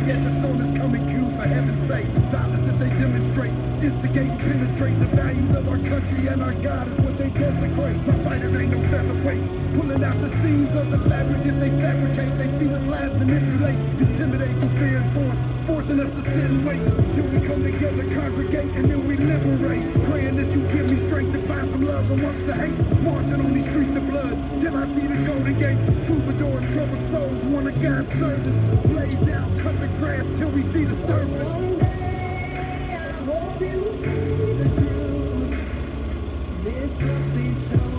yet the storm is coming, Q, for heaven's sake. Silence as they demonstrate, instigate and penetrate the values of our country and our God is what they desecrate. My fighters ain't no featherweight, pulling out the seams of the fabric as they fabricate. They see us lies, manipulate, intimidate through fear and force, forcing us to sit and wait till we come together, congregate, and then we liberate. Praying that you give me strength to find some love amongst the hate, marching on these streets of blood till I see the golden gate. Troubadour and troubled souls, one of God's servants. Blaze down, cut the grass till we see the surface. One day I hope you see the truth. This puppet show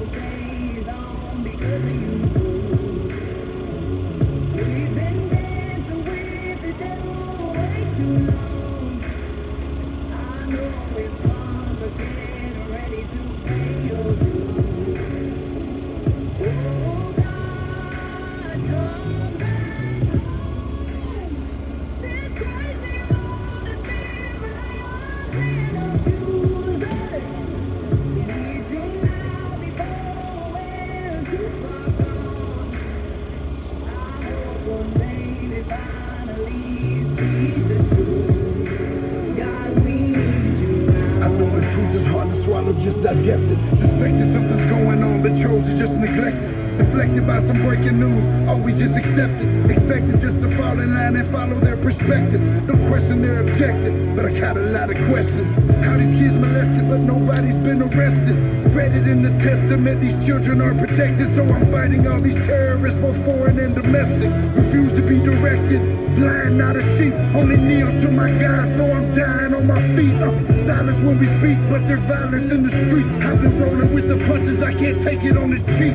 stays on because of you. We've been dancing with the devil way too long. I know it's fun, but get ready to pay your dues. Oh God, come back home. This crazy road has been right on abusers. We need you now before we're too far gone. I hope one day they finally see the truth. God, we need you now. I know the truth is hard to swallow, just digest it. Suspected something's going on, but chose to just neglect it. Deflected by some breaking news, oh, we just accept it. Expected just to fall in line and follow their perspective. Don't question their objective, but I got a lot of questions. How these kids molested, but nobody's been arrested. Read it in the testament, these children are protected. So I'm fighting all these terrorists, both foreign and domestic. Refuse to be directed, blind, not a sheep. Only kneel to my God, so I'm dying on my feet. Silence when we speak, but there's violence in the street. I've been rolling with the punches, I can't take it on the cheek.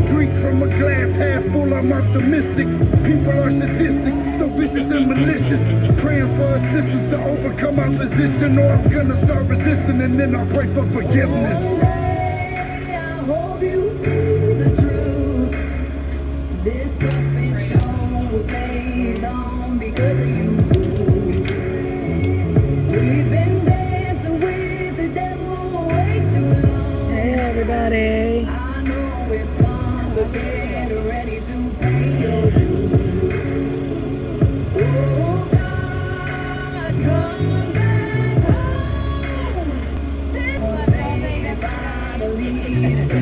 Drink from a glass half full, I'm optimistic. People are sadistic, so vicious and malicious. Praying for assistance to overcome opposition, or I'm gonna start resisting and then I'll pray for forgiveness. One day I hope you see the truth. This puppet show stays on because of you. We've been dancing with the devil way too long. Hey everybody. I know it's fun, but get ready to pay your dues. Oh God, come back home. This day finally sees the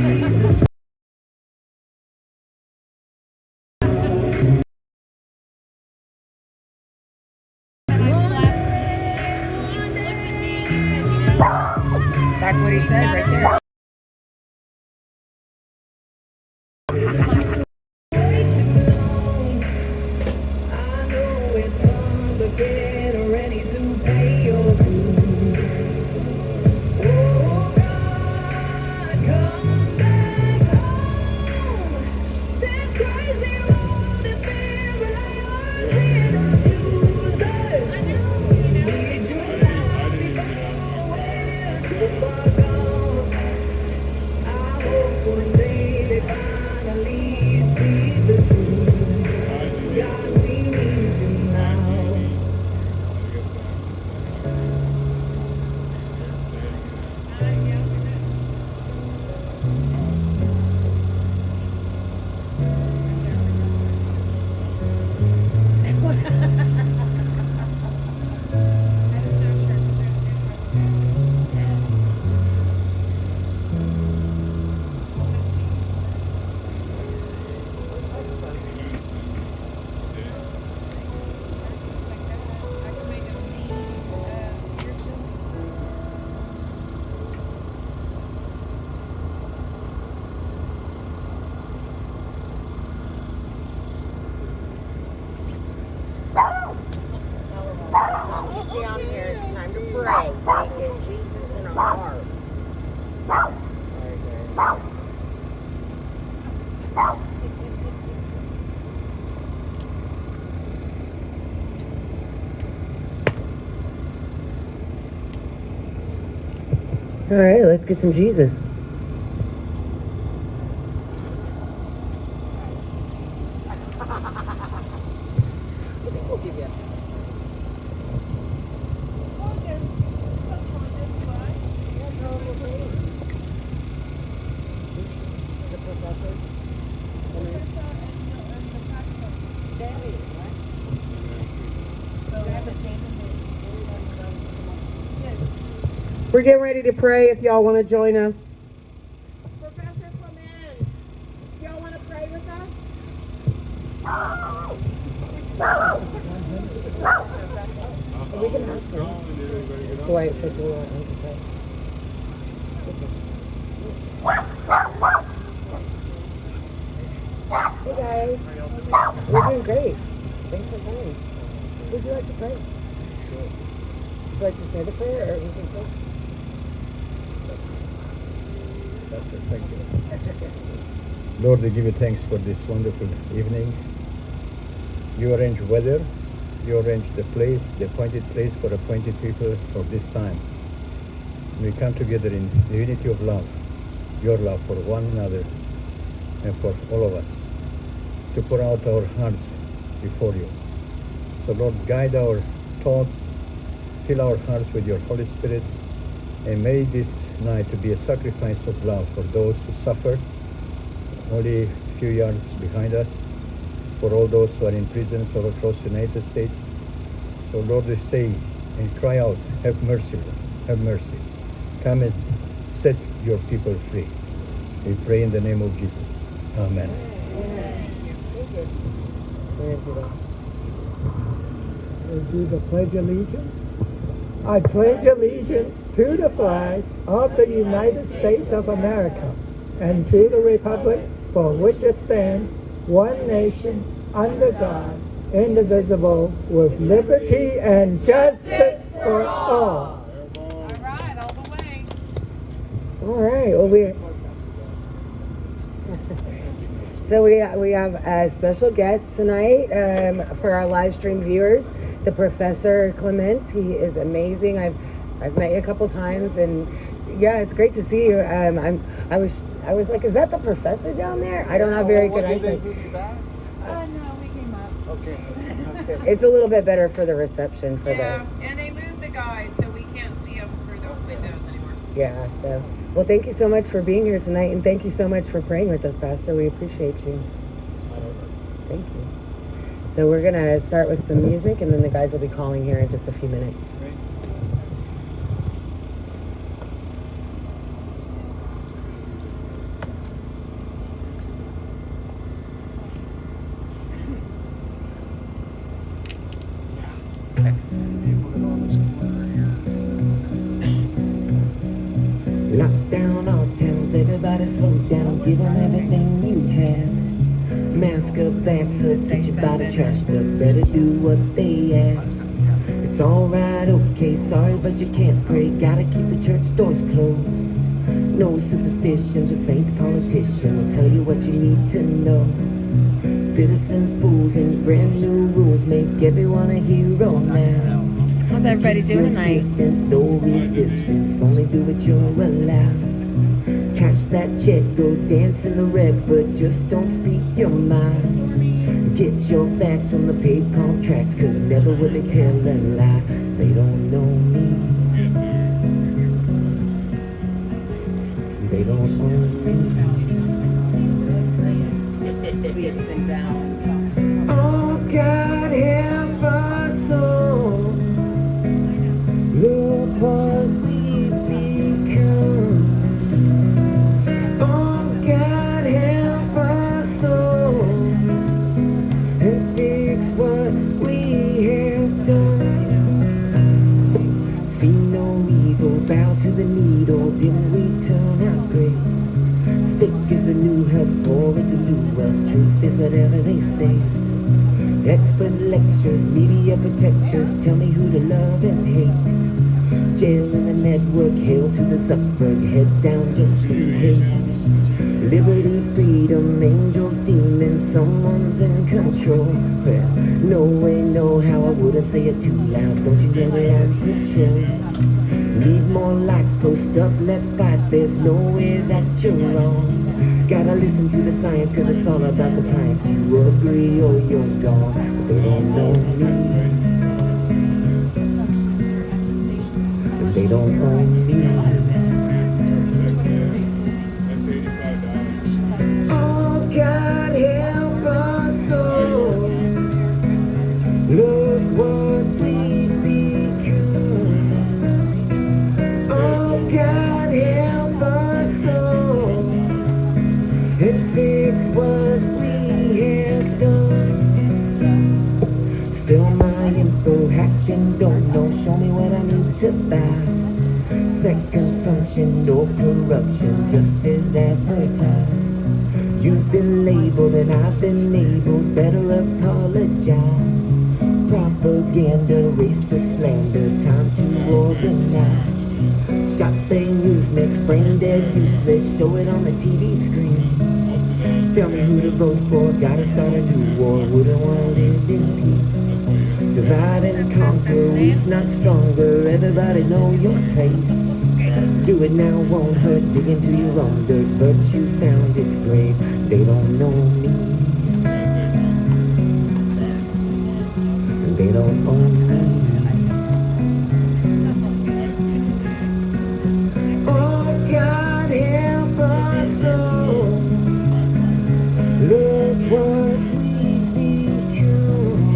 That's what he said right there. I know it's fun, but get ready to pay your dues. Oh God, come back home. This crazy road is filled with liars and abusers. Need you now before we're too far gone. I hope one day they finally see the truth. God, we need you now. Down here, it's time to pray. Get Jesus in our hearts. Sorry, guys. All right, let's get some Jesus. I think we'll give you a pass. The professor. David, right? We're getting ready to pray if y'all want to join us. Professor Clement, do y'all want to pray with us? We can ask them. Dwight said we want them to pray. Hey guys. We're doing great. Thanks for coming. Would you like to pray? Would you like to say the prayer or you can say? That's it. Thank you. Lord, we give you thanks for this wonderful evening. You arrange weather. You arrange the place, the appointed place for appointed people for this time. We come together in the unity of love, your love for one another and for all of us, to pour out our hearts before you. So Lord, guide our thoughts, fill our hearts with your Holy Spirit, and may this night to be a sacrifice of love for those who suffer only a few yards behind us, for all those who are in prisons all across the United States. So Lord, we say and cry out, have mercy, Lord, have mercy. Come and set your people free. We pray in the name of Jesus. Amen. We'll do the Pledge of Allegiance. I pledge allegiance to the flag of the United States of America and to the republic for which it stands, one nation, under God, indivisible, with liberty and justice for all. All right, all the way. All right. Well, so we have special guests tonight for our live stream viewers. The Professor Clement. He is amazing. I've met you a couple times, and yeah, it's great to see you. I was like, is that the professor down there? I don't have very good eyesight. No, we came up. Okay. It's a little bit better for the reception for Yeah, and they moved the guys so we can't see them through the windows anymore. Yeah, so, well, thank you so much for being here tonight, and thank you so much for praying with us, Pastor. We appreciate you. Thank you. So we're going to start with some music, and then the guys will be calling here in just a few minutes. Lock down all towns, everybody slow down, give them everything you have. Mask up, that's up, get your body trashed up, better do what they ask. It's alright, okay, sorry, but you can't pray, gotta keep the church doors closed. No superstitions, a saint politician will tell you what you need to know. Citizen fools and brand new rules make everyone a hero now. How's everybody doing tonight? No resistance, only do what you're allowed. Cash that check, go dance in the red, but just don't speak your mind. Get your facts from the paid contracts, cause never will they tell a lie. They don't know me. They don't know me. Leaps and bounds. Oh, God help us all. Look what we've become. Oh, God help us all. And fix what we have done. See no evil, bow to the needle, then we turn out great. Sick is the new health, poor is the new wealth, truth is whatever they say. Expert lectures, media protectors, tell me who to love and hate. Jail in the network, hail to the Zuckerberg, head down, just behave. Liberty, freedom, angels, demons, someone's in control. Well, no way, no how, I wouldn't say it too loud, don't you know that I'm control? Need more likes, post up, let's fight, there's no way that you're wrong. Gotta listen to the science, cause it's all about the science. You agree or you're gone, but they don't know me. They don't know me. Oh, God help us all. Look what we've become. Oh, Fill my info, hacked and don't know. Show me what I need to buy. Sex consumption or corruption, just as advertised. You've been labeled and I've been labeled. Better apologize. Propaganda, racist slander, time to organize. Shots they use next, brain dead, useless. Show it on the TV screen. Tell me who to vote for, gotta start a new war. Wouldn't wanna live in peace. Divide and conquer, weak not stronger. Everybody know your place. Do it now, won't hurt. Dig into your own dirt. Virtue found its grave. They don't know me. And they don't own me. Oh God, help us all. Look what we've become.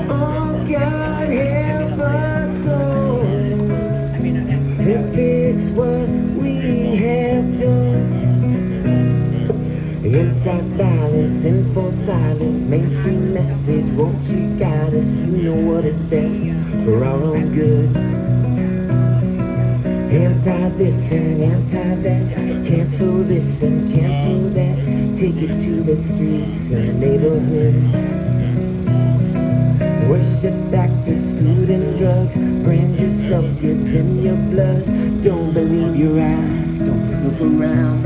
Oh God, help us all. To fix what we have done. Inside violence, enforced silence, mainstream message, won't you guide us? You know what is best for our own good. Anti this and anti that, cancel this and cancel that. Take it to the streets and neighborhoods. Worship factors, food and drugs. Brand yourself, give them your blood. Don't believe your eyes, don't look around.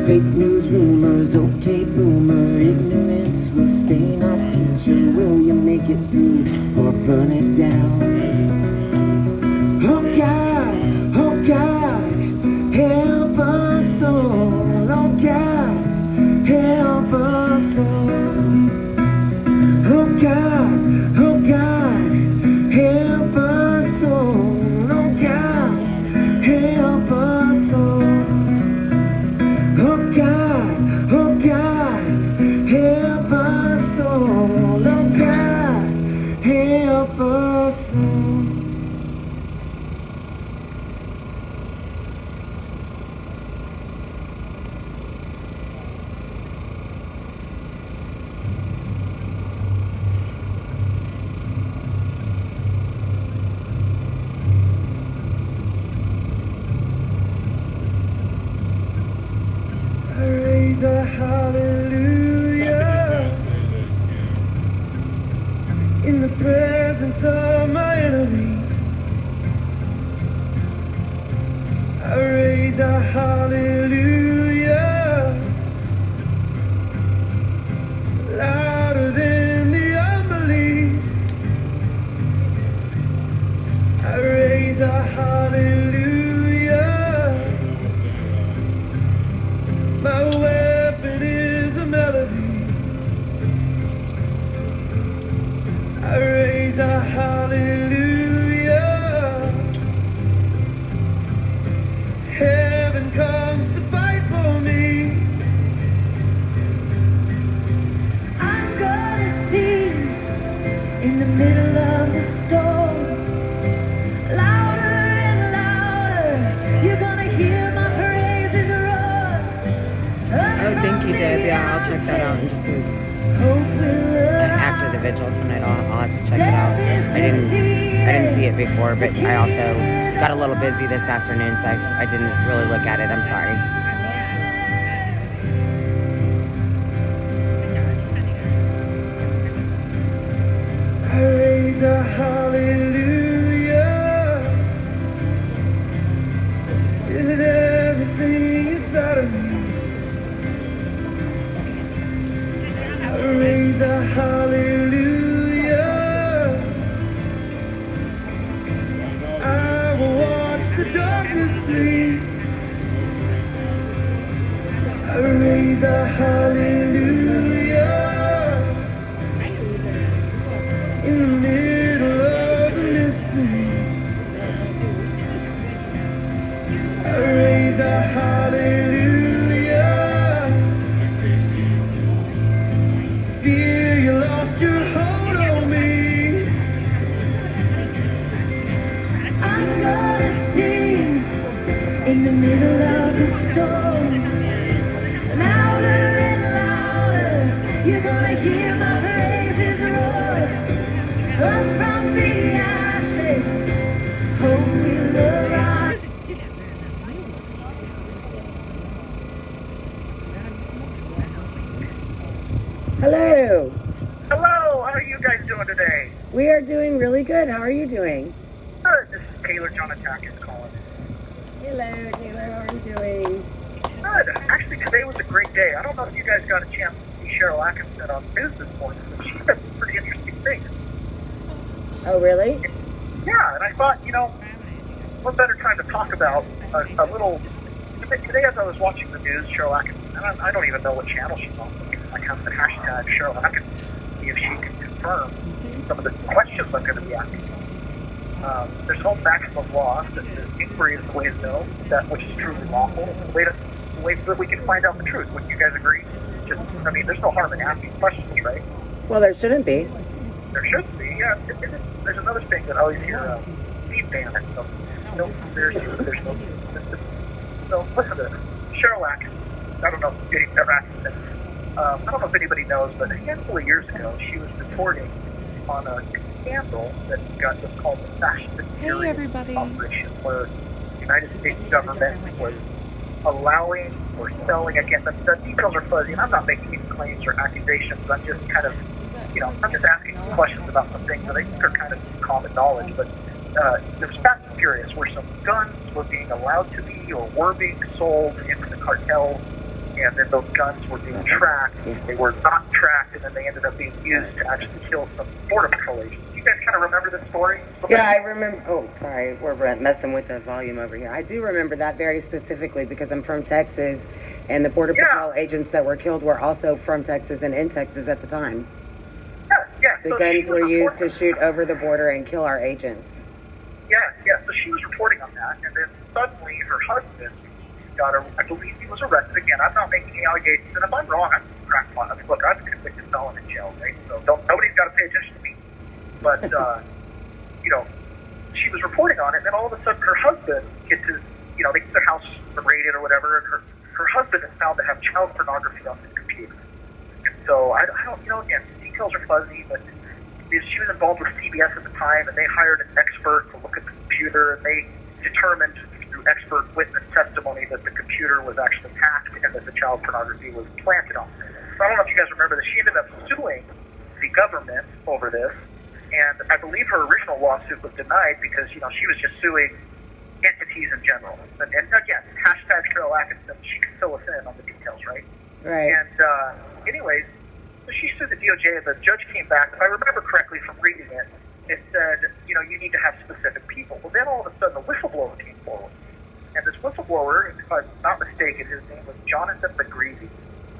Fake news, rumors, okay boomer. Ignorance will stain our future. Will you make it through or burn it down? Oh God, help us all. Oh God, help us all. Oh God, help us all. Oh God, help us all. Oh God, help us all. Oh God, help us all. I raise a hallelujah in the presence of my enemy. I raise a hallelujah louder than the unbelief. I raise a hallelujah. My weapon is a melody. I raise a hallelujah. Heaven comes to fight for me. I'm gonna sing in the middle of the storm. Louder and louder, you're gonna hear my praises roar. Oh, thank you, Deb. Yeah, I'll check that out and just after the vigil tonight. I'll have to check it out. I didn't see it before, but I also got a little busy this afternoon, so I didn't really look at it. I'm sorry. I raise a hallelujah. Is it everything inside of me? I raise a hallelujah. I will watch the darkness flee. I raise a hallelujah in the middle of the But from the ashes, hope will arise. Hello. Hello, how are you guys doing today? We are doing really good. How are you doing? Good. This is Taylor John Attackins calling. Hello, Taylor. How are you doing? Good. Actually, today was a great day. I don't know if you guys got a chance to see Cheryl Atkinson on the news this morning, but she said some pretty interesting things. Oh, really? Yeah, and I thought, what better time to talk about a little... Today as I was watching the news, Cheryl Atkinson, and I don't even know what channel she's on, but I have the hashtag Cheryl Atkinson, see if she can confirm some of the questions I'm going to be asking. There's no maximum law that the inquiry is the way to know that which is truly lawful, the way that we can find out the truth. Wouldn't you guys agree? There's no harm in asking questions, right? Well, there shouldn't be. There should be, yeah. There's another thing that I always hear, feed ban it. So, no conspiracy, there's no... So, listen to this. Cheryl Atkinson, I don't know if anybody knows, but a handful of years ago, she was reporting on a scandal that got what's called the Fast and Furious operation, where the United States government was allowing or selling, again, the details are fuzzy, and I'm not making any claims or accusations. I'm just kind of, I'm just asking some questions about some things that I think are kind of common knowledge, but there was Fast and Furious, where some guns were being allowed to be or were being sold into the cartels, and then those guns were being tracked. They were not tracked, and then they ended up being used to actually kill some border patrol agents. You guys kind of remember this story? Yeah, I remember. Oh, sorry. We're messing with the volume over here. I do remember that very specifically because I'm from Texas, and the border patrol agents that were killed were also from Texas and in Texas at the time. Yeah. The guns were used to shoot over the border and kill our agents. Yeah. So she was reporting on that, and then suddenly her husband I believe he was arrested again. I'm not making any allegations, and if I'm wrong, I'm crackpot. Look, I'm a convicted felon in jail, right? So nobody's got to pay attention to me. But, she was reporting on it, and then all of a sudden her husband gets his, they get their house raided or whatever, and her husband is found to have child pornography on his computer. And so, I don't, again, details are fuzzy, but she was involved with CBS at the time, and they hired an expert to look at the computer, and they determined through expert witness testimony that the computer was actually hacked and that the child pornography was planted on it. So I don't know if you guys remember that she ended up suing the government over this, and I believe her original lawsuit was denied because, she was just suing entities in general. And again, hashtag Cheryl Atkinson, she can fill us in on the details, right? Right. And anyways, so she sued the DOJ, and the judge came back. If I remember correctly from reading it, it said, you need to have specific people. Well, then all of a sudden, a whistleblower came forward. And this whistleblower, if I'm not mistaken, his name was Jonathan McGreevy.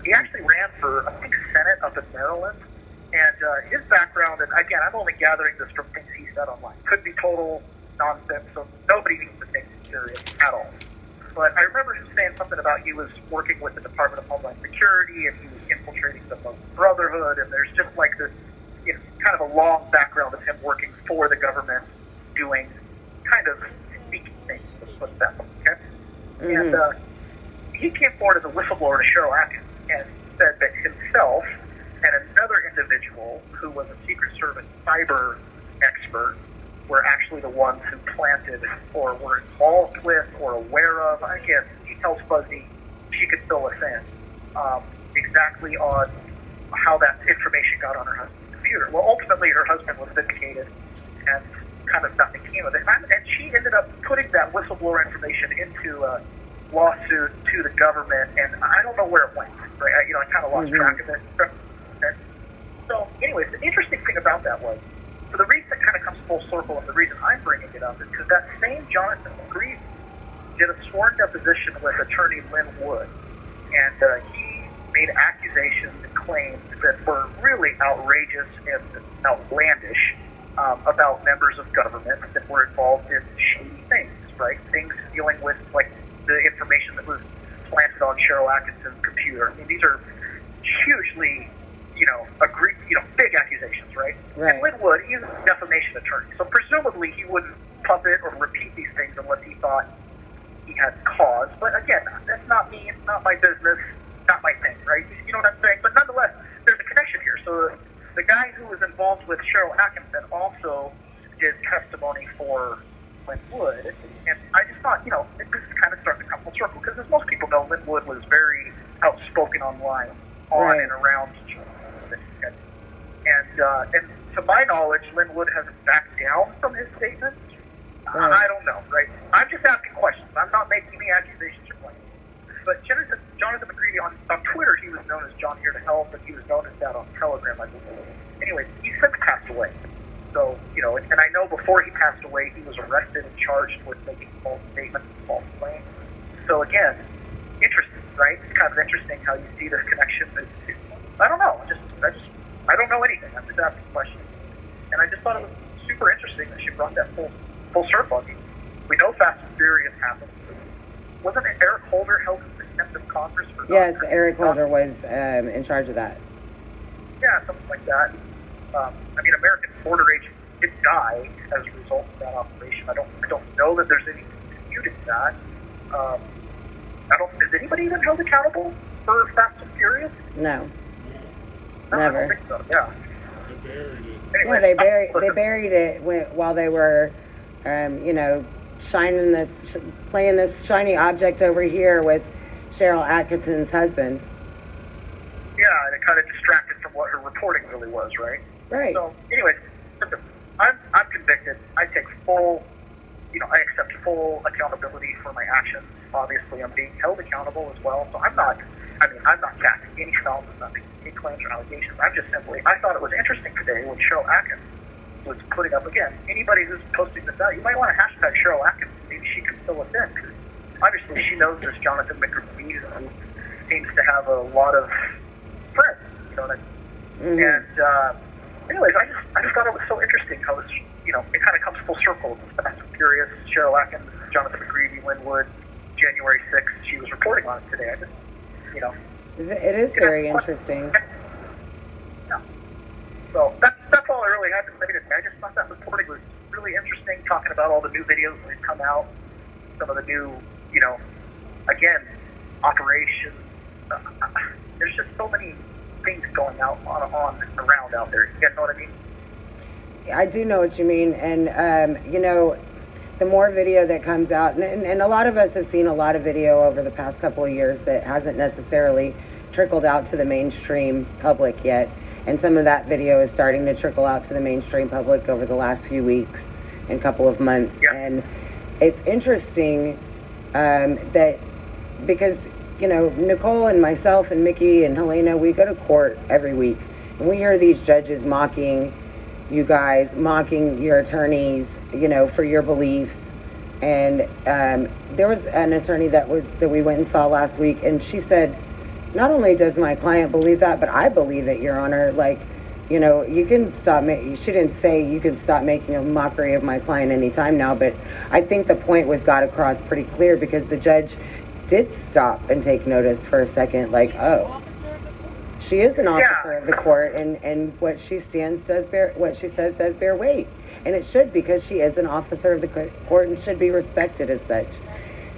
He actually ran for, I think, Senate up in Maryland. And his background, and again, I'm only gathering this from things he said online. Could be total nonsense, so nobody needs to take it serious at all. But I remember him saying something about he was working with the Department of Homeland Security, and he was infiltrating the Muslim Brotherhood, and there's just like this, kind of a long background of him working for the government, doing kind of sneaky things, let's put it that way, okay? Mm-hmm. And he came forward as a whistleblower to Cheryl Atkins and said that himself and another individual who was a Secret Service cyber expert were actually the ones who planted or were involved with or aware of, again, details fuzzy, she could fill us in, exactly on how that information got on her husband's computer. Well, ultimately, her husband was vindicated, and kind of nothing came of it. And she ended up putting that whistleblower information into a lawsuit to the government, and I don't know where it went. Right? I kind of lost track of it. Okay. So, anyways, the interesting thing about that was, for the reason that kind of comes full circle, and the reason I'm bringing it up is because that same Jonathan McGreevy did a sworn deposition with attorney Lynn Wood, and he made accusations and claims that were really outrageous and outlandish about members of government that were involved in shady things, right? Things dealing with, like, the information that was planted on Cheryl Atkinson's computer. I mean, these are hugely, big accusations, right? Right. And Lynn Wood, he's a defamation attorney, so presumably he wouldn't puppet or repeat these things unless he thought he had cause. But again, that's not me, it's not my business, not my thing, right? You know what I'm saying? But nonetheless, there's a connection here. So the guy who was involved with Cheryl Atkinson also did testimony for Lynn Wood, and I just thought, you know, this is kind of starting to come full circle, because as most people know, Lynn Wood was very outspoken online, on and around Cheryl. And to my knowledge, Lynn Wood hasn't backed down from his statements. I don't know, right? I'm just asking questions. I'm not making any accusations or claims. But Jonathan McCready, on Twitter, he was known as John Here to Help, and he was known as that on Telegram, I believe. Anyway, he's since passed away. So, you know, and I know before he passed away, he was arrested and charged with making false statements and false claims. So again, interesting, right? It's kind of interesting how you see this connection. I don't know. I don't know anything. I'm just asking questions. And I just thought it was super interesting that she brought that full circle. I mean, we know Fast and Furious happened. Wasn't it Eric Holder held in contempt of Congress for? Yes, Eric Holder was in charge of that. Yeah, something like that. I mean, American border agents did die as a result of that operation. I don't know that there's any disputing that. Is anybody even held accountable for Fast and Furious? No. No, Never. I don't think so. Yeah. Anyway, Yeah, they buried it while they were, you know, playing this shiny object over here with Cheryl Atkinson's husband. Yeah, and it kind of distracted from what her reporting really was, right? Right. So, anyways, listen, I'm convicted. I take I accept full accountability for my actions. Obviously, I'm being held accountable as well. So I'm not casting any stones, I'm not making any claims or allegations. I thought it was interesting today when Cheryl Atkins was putting up, again, anybody who's posting this out, you might want to hashtag Cheryl Atkins. Maybe she can fill us in, because obviously she knows this Jonathan McCready, who seems to have a lot of friends, you know what I mean? Mm-hmm. And anyways, I just thought it was so interesting how this, you know, it kind of comes full circle. Fast and Furious, Cheryl Atkins, Jonathan McCready, Lynn Wood, January 6th, she was reporting on it today. I just, you know. It is very interesting. Yeah. So that's all I really had to say today. I just thought that reporting was really interesting, talking about all the new videos that have come out, some of the new, you know, again, operations. There's just so many things going out on around out there. You guys know what I mean? I do know what you mean, and you know, the more video that comes out, and a lot of us have seen a lot of video over the past couple of years that hasn't necessarily trickled out to the mainstream public yet, and some of that video is starting to trickle out to the mainstream public over the last few weeks and couple of months. Yeah. And it's interesting that, because, you know, Nicole and myself and Mickey and Helena, we go to court every week, and we hear these judges mocking you guys, mocking your attorneys, you know, for your beliefs. And there was an attorney that we went and saw last week, and she said, not only does my client believe that, but I believe it, Your Honor. Like, you know, you can stop she didn't say you can stop making a mockery of my client anytime now, but I think the point was got across pretty clear, because the judge did stop and take notice for a second, like, oh, she is an officer of the court, and what she says does bear weight, and it should, because she is an officer of the court and should be respected as such.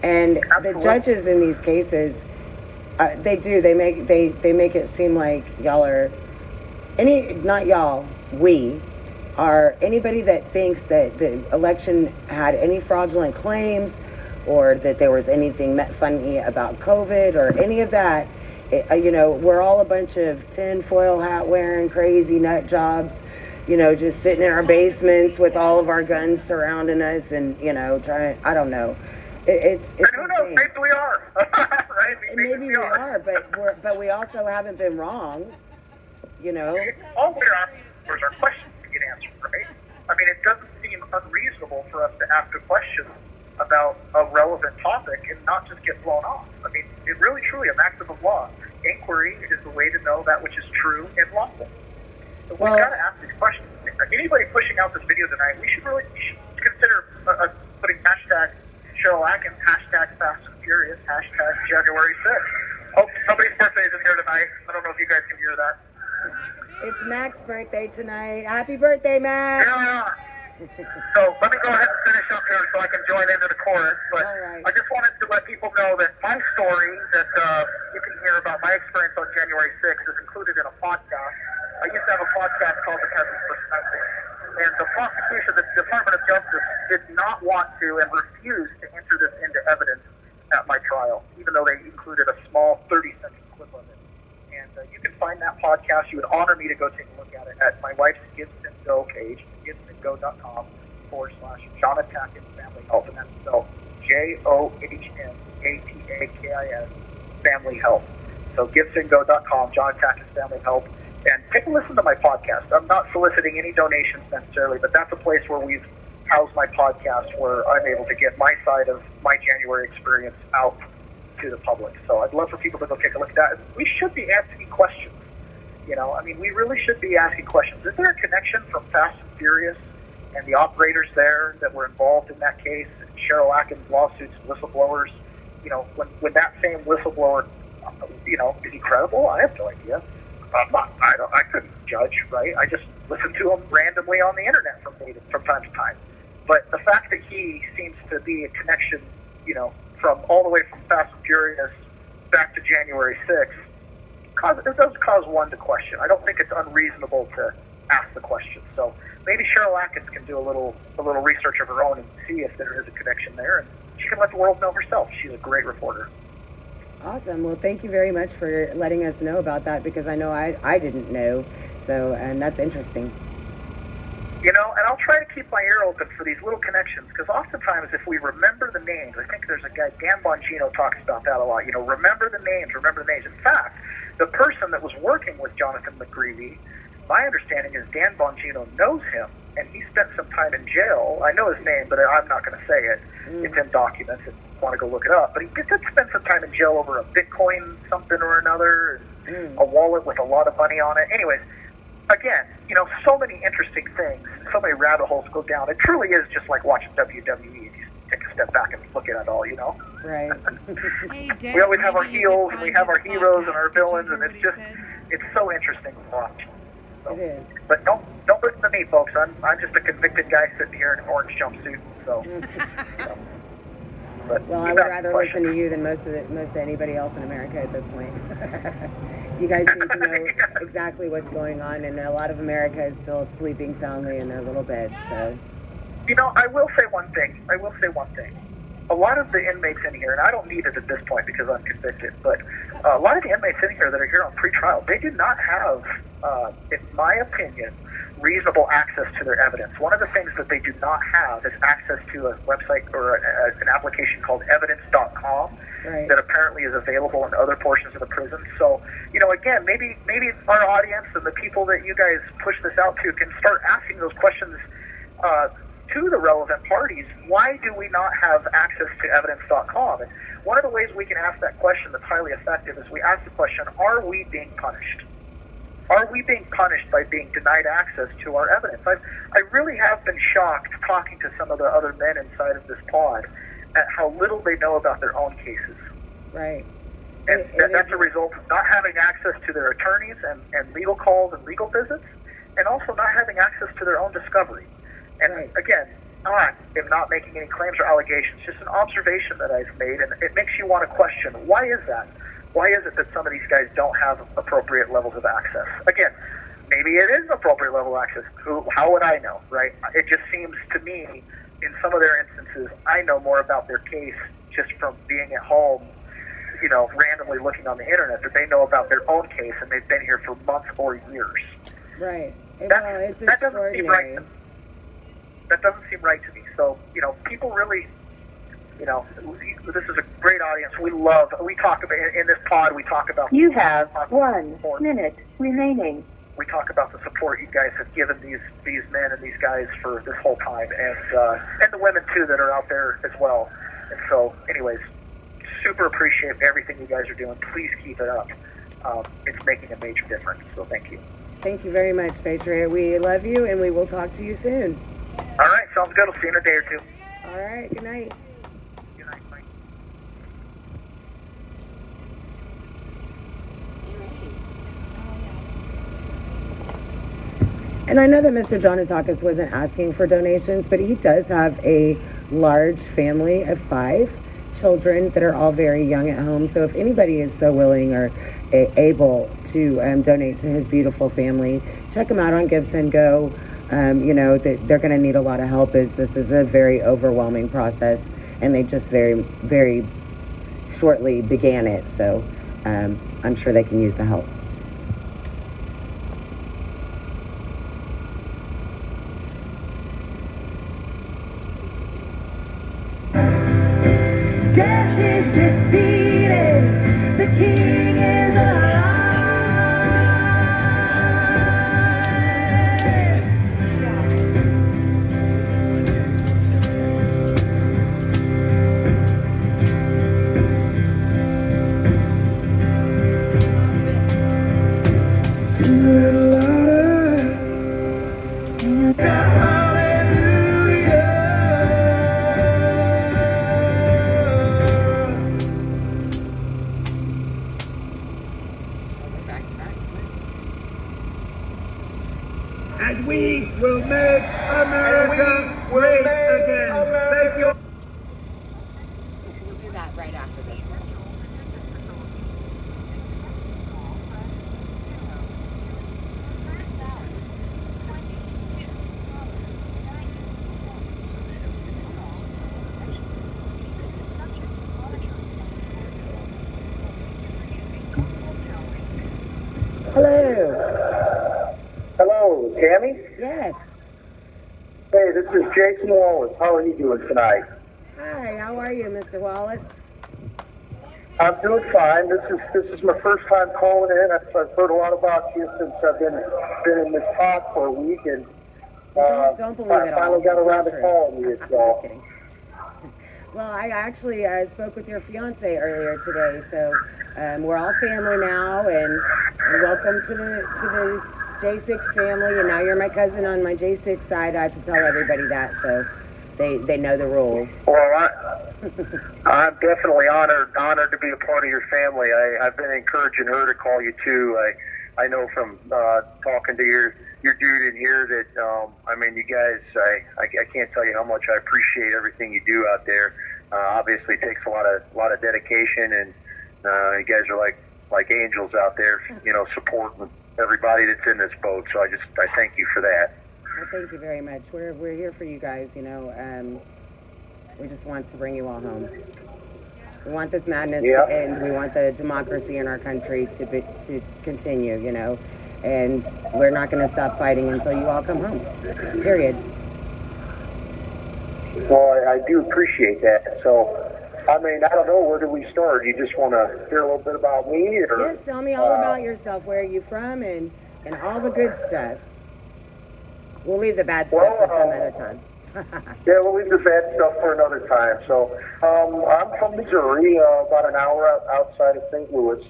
And Absolutely. The judges in these cases, they make it seem like y'all are we are anybody that thinks that the election had any fraudulent claims, or that there was anything funny about COVID or any of that. You know, we're all a bunch of tinfoil hat wearing crazy nut jobs, you know, just sitting in our basements with all of our guns surrounding us, and, you know, I don't know. It's and who knows? Maybe we are. Right? Maybe we are, but we also haven't been wrong, you know. All we're asking for is our questions to get answered, right? I mean, it doesn't seem unreasonable for us to ask a question about a relevant topic and not just get blown off. I mean, it really, truly, a maximum law. Inquiry is the way to know that which is true and lawful. So we've got to ask these questions. Anybody pushing out this video tonight, we should consider putting hashtag Cheryl Atkins, hashtag Fast and Furious, hashtag January 6th. Oh, somebody's birthday is in here tonight. I don't know if you guys can hear that. It's Mac's birthday tonight. Happy birthday, Mac! Yeah. So let me go ahead and finish up here so I can join into the chorus. But All right. I just wanted to let people know that my story that you can hear about my experience on January 6th is included in a podcast I used to have a podcast called The Cousins Perspective. And the prosecution, the Department of Justice, did not want to and refused to enter this into evidence at my trial, even though they included a small 30-second clip of it. And you can find that podcast. You would honor me to go take a look at it at my wife's Gibson Go page, gibsongo.com/John Atakis Family Health, and that's spelled JOHNATAKIS Family Health. So gibsongo.com, John Atakis Family Health, and take a listen to my podcast. I'm not soliciting any donations necessarily, but that's a place where we've housed my podcast, where I'm able to get my side of my January experience out to the public. So I'd love for people to go take a look at that. We should be asking questions. You know, I mean, we really should be asking questions. Is there a connection from Fast and Furious and the operators there that were involved in that case, Cheryl Atkins lawsuits, whistleblowers? You know, when that same whistleblower, you know, is he credible? I have no idea. I couldn't judge, right? I just listen to him randomly on the internet from time to time. But the fact that he seems to be a connection, you know, from all the way from Fast and Furious back to January 6th, it does cause one to question. I don't think it's unreasonable to ask the question. So maybe Cheryl Atkins can do a little research of her own and see if there is a connection there, and she can let the world know herself. She's a great reporter. Awesome. Well, thank you very much for letting us know about that, because I know I didn't know. So, and that's interesting. You know, and I'll try to keep my ear open for these little connections, because oftentimes if we remember the names, I think there's a guy, Dan Bongino, talks about that a lot. You know, remember the names. In fact, the person that was working with Jonathan McGreevy, my understanding is Dan Bongino knows him, and he spent some time in jail. I know his name, but I'm not going to say it. It's in documents if you want to go look it up. But he did spend some time in jail over a Bitcoin something or another, and a wallet with a lot of money on it. Anyways, again, you know, so many interesting things, so many rabbit holes to go down. It truly is just like watching WWE. If you take a step back and look at it all, you know. Right. Hey, Dad, We always have our maybe you heels could and we find have our this heroes and podcast. our Did you villains, hear and what it's he just, said? it's so interesting to watch. So, It is. but don't listen to me, folks. I'm just a convicted guy sitting here in an orange jumpsuit. So, you know. But Well, I keep would asking rather questions. listen to you than most of anybody else in America at this point. You guys seem to know exactly what's going on, and a lot of America is still sleeping soundly in their little beds. So, You know, I will say one thing. A lot of the inmates in here, and I don't need it at this point because I'm convicted, but a lot of the inmates in here that are here on pretrial, they do not have, in my opinion, reasonable access to their evidence. One of the things that they do not have is access to a website or an application called evidence.com right. that apparently is available in other portions of the prison. So, you know, again, maybe our audience and the people that you guys push this out to can start asking those questions to the relevant parties. Why do we not have access to evidence.com? And one of the ways we can ask that question that's highly effective is we ask the question, are we being punished? Are we being punished by being denied access to our evidence? I really have been shocked talking to some of the other men inside of this pod at how little they know about their own cases. Right. And It that's is- a result of not having access to their attorneys and legal calls and legal visits, and also not having access to their own discovery. And Right. again, I am not making any claims or allegations, just an observation that I've made, and it makes you want to question, why is that? Why is it that some of these guys don't have appropriate levels of access? Again, maybe it is appropriate level of access. How would I know, right? It just seems to me, in some of their instances, I know more about their case just from being at home, you know, randomly looking on the internet, that they know about their own case, and they've been here for months or years. Right. That- Well, it's that doesn't seem right. extraordinary. That doesn't seem right to me. So, you know, people really, you know, this is a great audience. We talk about, in this pod, we talk about... You have 1 minute remaining. We talk about the support you guys have given these men and these guys for this whole time, and the women, too, that are out there as well. And so, anyways, super appreciate everything you guys are doing. Please keep it up. It's making a major difference, so thank you. Thank you very much, Patriot. We love you, and we will talk to you soon. All right, sounds good. I'll see you in a day or two. All right. Good night. Good night. Bye. And I know that Mr. Jonatakis wasn't asking for donations, but he does have a large family of 5 children that are all very young at home. So if anybody is so willing or able to donate to his beautiful family, check him out on Give Send Go. You know, they're going to need a lot of help, as this is a very overwhelming process, and they just very shortly began it. So I'm sure they can use the help. Death is defeated, the King is alive. And we will make America great again. Thank you. We'll do that right after this one. Hello. Hello, Tammy? Yes. Hey, this is Jason Wallace. How are you doing tonight? Hi, how are you, Mr. Wallace? I'm doing fine. This is my first time calling in. I've heard a lot about you since I've been in this talk for a week, and Don't believe it all. finally got It's around not to true. calling you. Just So kidding. Well, I actually spoke with your fiance earlier today, so we're all family now, and welcome to the J6 family. And now you're my cousin on my J6 side. I have to tell everybody that, so they know the rules. well, I'm definitely honored to be a part of your family. I've been encouraging her to call you too. I know from talking to your dude in here that I mean, you guys, I can't tell you how much I appreciate everything you do out there. Obviously, it takes a lot of dedication, and you guys are like angels out there, you know, supporting everybody that's in this boat. So I thank you for that. Well, thank you very much. We're here for you guys. You know, we just want to bring you all home. We want this madness Yeah. to end. We want the democracy in our country to continue. You know, and we're not going to stop fighting until you all come home. Period. Well, I do appreciate that. So, I mean, I don't know, where do we start? You just want to hear a little bit about me, or? Yes, tell me all about yourself. Where are you from, and all the good stuff. We'll leave the bad stuff for some other time. Yeah, we'll leave the bad stuff for another time. So, I'm from Missouri, about an hour outside of St. Louis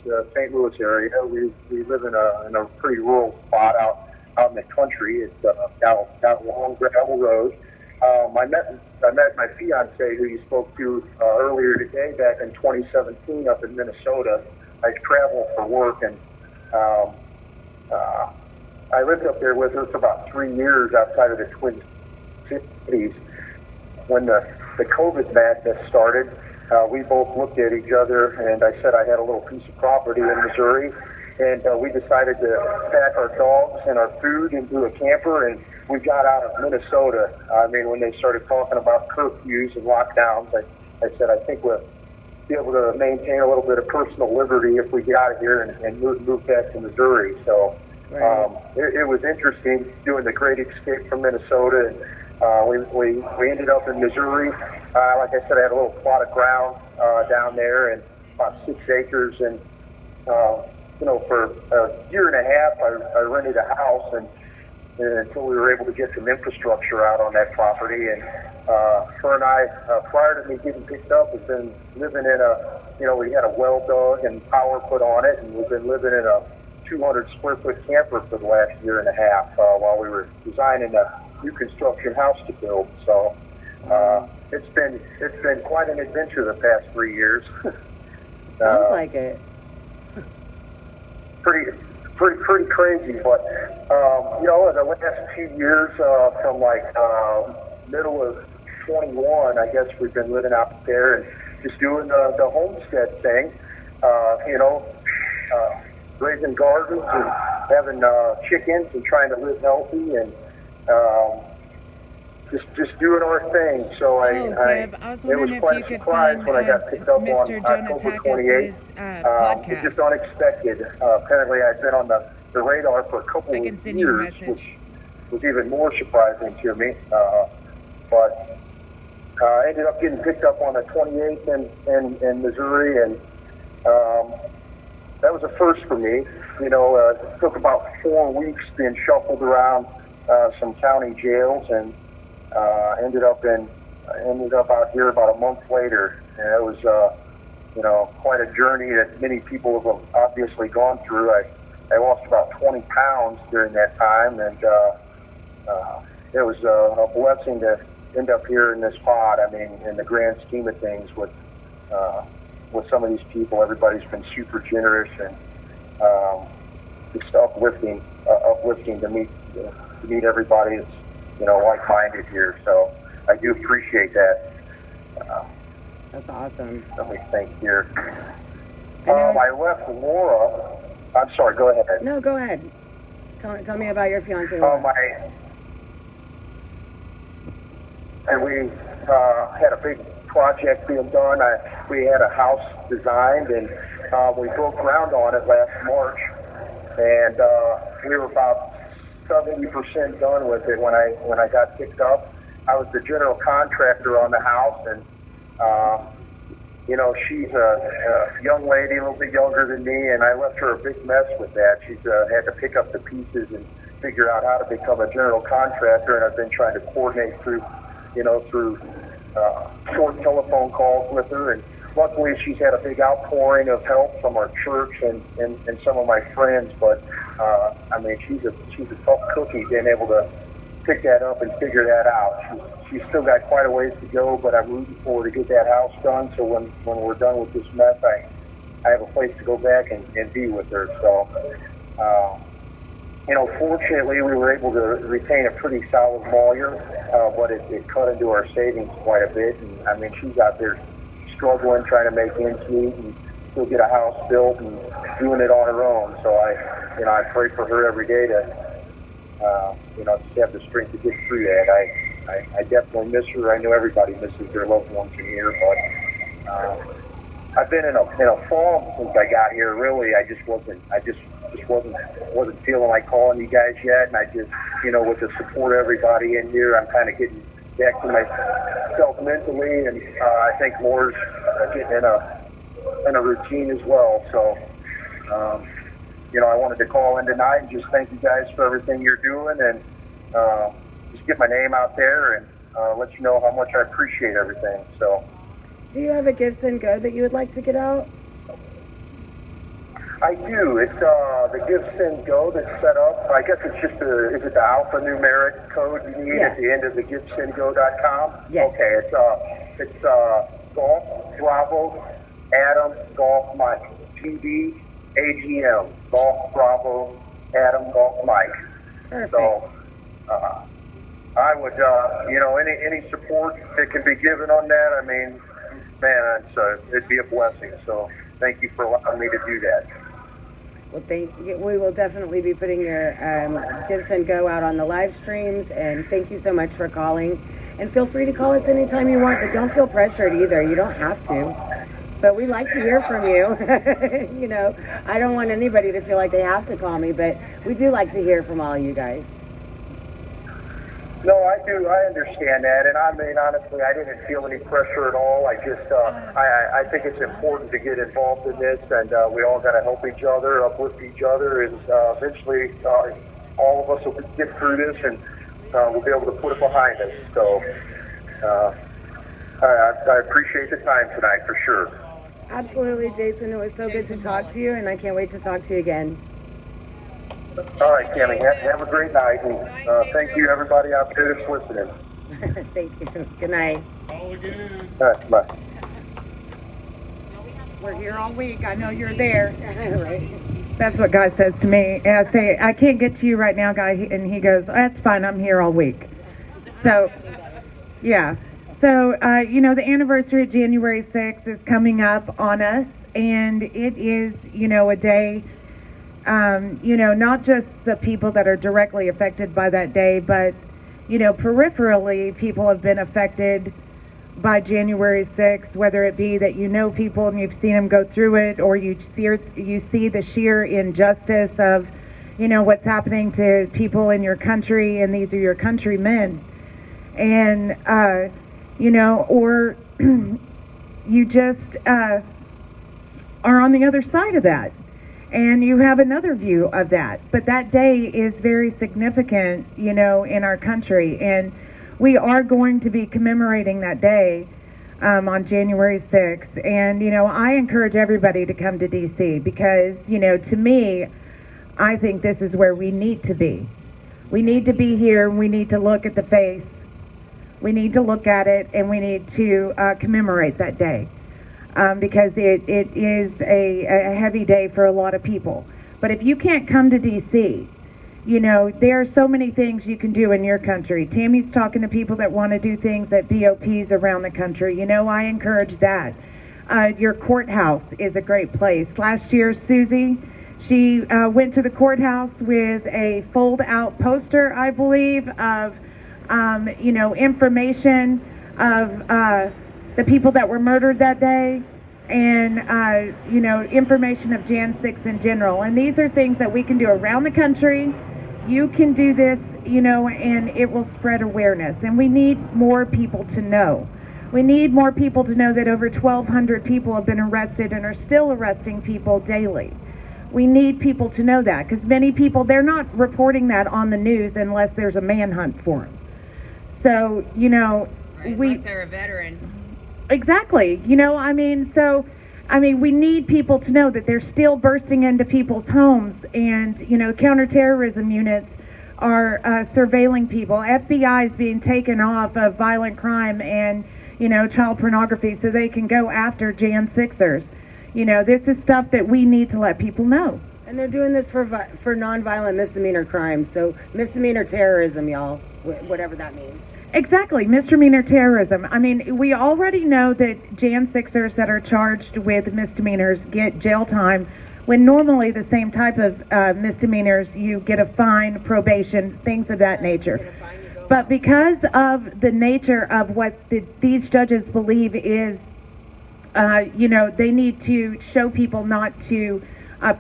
area. We live in a pretty rural spot out in the country. It's down a long gravel road. I met my fiance, who you spoke to earlier today, back in 2017 up in Minnesota. I traveled for work, and I lived up there with her for about 3 years outside of the Twin Cities. When the COVID madness started, we both looked at each other, and I said I had a little piece of property in Missouri, and we decided to pack our dogs and our food into a camper, and we got out of Minnesota. I mean, when they started talking about curfews and lockdowns, I said I think we'll be able to maintain a little bit of personal liberty if we get out of here and move back to Missouri. So Right. it was interesting doing the great escape from Minnesota, and we ended up in Missouri. Like I said, I had a little plot of ground down there, and about 6 acres, and you know, for a year and a half, I rented a house, and until we were able to get some infrastructure out on that property. And her and I, prior to me getting picked up, have been living in we had a well dug and power put on it, and we've been living in a 200 square foot camper for the last year and a half while we were designing a new construction house to build. So it's been quite an adventure the past 3 years. Sounds like it. Pretty crazy, but in the last 2 years, from like middle of 21, I guess we've been living out there and just doing the homestead thing. raising gardens and having chickens and trying to live healthy and just doing our thing. So Deb, I was it was wondering if quite you a could surprise find when I got picked up Mr. on Jonah October 28th. Takis's It's just podcast. unexpected. Apparently, I've been on the radar for a couple I of can send you a years, message. which was even more surprising to me. But I ended up getting picked up on the 28th in Missouri, and that was a first for me. It took about 4 weeks being shuffled around some county jails, and ended up out here about a month later. And it was quite a journey that many people have obviously gone through. I lost about 20 pounds during that time, and it was a blessing to end up here in this pod. I mean, in the grand scheme of things, with some of these people, everybody's been super generous and just uplifting to meet everybody that's like-minded here. So I do appreciate that. That's awesome. Let me think here. I left Laura. I'm sorry. Go ahead. No, go ahead. Tell me about your fiance. Laura. And we had a big project being done. We had a house designed, and we broke ground on it last March. And we were about 70% done with it when I got picked up. I was the general contractor on the house, and she's a young lady, a little bit younger than me, and I left her a big mess with that. She's had to pick up the pieces and figure out how to become a general contractor, and I've been trying to coordinate through short telephone calls with her, and luckily she's had a big outpouring of help from our church and some of my friends. But she's a tough cookie, being able to pick that up and figure that out. She's still got quite a ways to go, but I'm rooting for her to get that house done. So when we're done with this mess, I have a place to go back and be with her. So. Fortunately, we were able to retain a pretty solid lawyer, but it cut into our savings quite a bit. And she's out there struggling, trying to make ends meet and still get a house built and doing it on her own. So I pray for her every day to, just have the strength to get through that. I definitely miss her. I know everybody misses their loved ones in here, but I've been in a fog since I got here. Really, I just wasn't feeling like calling you guys yet, and I just, with the support of everybody in here, I'm kind of getting back to myself mentally, and I think Laura's getting in a routine as well. So, I wanted to call in tonight and just thank you guys for everything you're doing, and just get my name out there and let you know how much I appreciate everything. So. Do you have a Give, Send, Go that you would like to get out? I do. It's the Give, Send, Go that's set up. I guess it's just is it the alphanumeric code you need at the end of the GiveSendGo.com? Yes. Okay. It's Golf Bravo Adam Golf Mike PB AGM Golf Bravo Adam Golf Mike. Perfect. So I would any support that can be given on that. I mean, man, it'd be a blessing. So thank you for allowing me to do that. Well, we will definitely be putting your Give, Send, Go out on the live streams, and thank you so much for calling. And feel free to call us anytime you want, but don't feel pressured either. You don't have to. But we like to hear from you. I don't want anybody to feel like they have to call me, but we do like to hear from all you guys. No, I do. I understand that, and I mean, honestly, I didn't feel any pressure at all. I just, I think it's important to get involved in this, and we all got to help each other, uplift each other, and eventually, all of us will get through this, and we'll be able to put it behind us. So, I appreciate the time tonight for sure. Absolutely, Jason. It was so good to talk to you, and I can't wait to talk to you again. All right, Tammy, have a great night, and thank you, everybody out there that's listening. Thank you. Good night. All right, bye. We're here all week. I know you're there. Right. That's what God says to me. And I say, I can't get to you right now, guy. And he goes, that's fine. I'm here all week. So, yeah. So, the anniversary of January 6th is coming up on us. And it is, a day not just the people that are directly affected by that day, but, peripherally, people have been affected by January 6th, whether it be that people and you've seen them go through it, or you see the sheer injustice of, what's happening to people in your country, and these are your countrymen. And, or you just are on the other side of that, and you have another view of that. But that day is very significant, in our country, and we are going to be commemorating that day on January 6th. And, I encourage everybody to come to D.C. because, to me, I think this is where we need to be. We need to be here, and we need to look at the face. We need to look at it, and we need to commemorate that day because it is a heavy day for a lot of people. But if you can't come to D.C., there are so many things you can do in your country. Tammy's talking to people that want to do things at BOPs around the country. I encourage that. Your courthouse is a great place. Last year, Susie, she went to the courthouse with a fold-out poster, I believe, of, information of the people that were murdered that day, and, information of Jan 6 in general. And these are things that we can do around the country. You can do this, and it will spread awareness. And we need more people to know. We need more people to know that over 1,200 people have been arrested and are still arresting people daily. We need people to know that, because many people, they're not reporting that on the news unless there's a manhunt for them. So, Unless they're a veteran. Exactly. We need people to know that they're still bursting into people's homes, and, counterterrorism units are surveilling people. FBI is being taken off of violent crime and, child pornography so they can go after Jan 6ers. This is stuff that we need to let people know. And they're doing this for nonviolent misdemeanor crimes. So misdemeanor terrorism, y'all, whatever that means. Exactly, misdemeanor terrorism. We already know that Jan 6ers that are charged with misdemeanors get jail time, when normally the same type of misdemeanors, you get a fine, probation, things of that nature. But because of the nature of what these judges believe is, they need to show people not to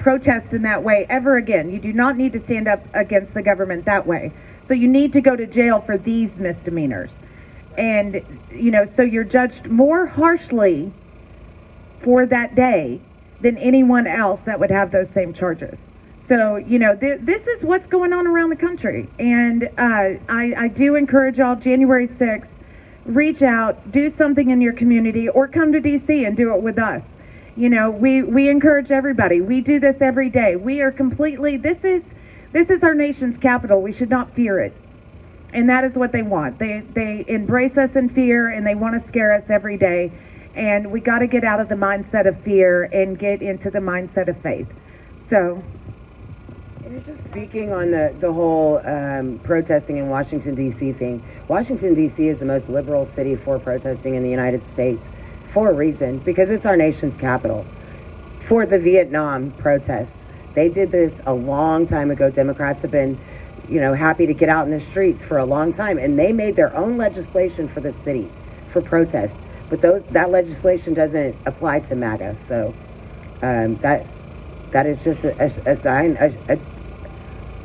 protest in that way ever again. You do not need to stand up against the government that way. So you need to go to jail for these misdemeanors. And, so you're judged more harshly for that day than anyone else that would have those same charges. So, this is what's going on around the country. And I do encourage y'all, January 6th, reach out, do something in your community, or come to D.C. and do it with us. We encourage everybody. We do this every day. We are completely, this is our nation's capital. We should not fear it. And that is what they want. They embrace us in fear, and they want to scare us every day. And we got to get out of the mindset of fear and get into the mindset of faith. So. And just speaking on the whole protesting in Washington, D.C. thing. Washington, D.C. is the most liberal city for protesting in the United States for a reason, because it's our nation's capital. For the Vietnam protests. They did this a long time ago. Democrats have been, happy to get out in the streets for a long time, and they made their own legislation for the city for protests. But that legislation doesn't apply to MAGA. So that is just a sign,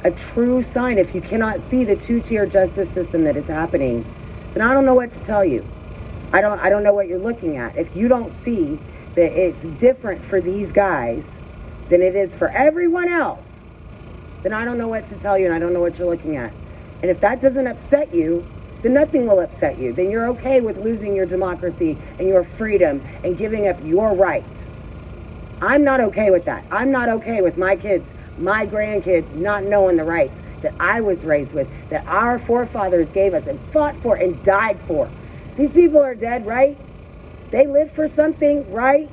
a true sign. If you cannot see the two-tier justice system that is happening, then I don't know what to tell you. I don't know what you're looking at. If you don't see that it's different for these guys than it is for everyone else, then I don't know what to tell you, and I don't know what you're looking at. And if that doesn't upset you, then nothing will upset you. Then you're okay with losing your democracy and your freedom and giving up your rights. I'm not okay with that. I'm not okay with my kids, my grandkids not knowing the rights that I was raised with, that our forefathers gave us and fought for and died for. These people are dead, right? They lived for something, right?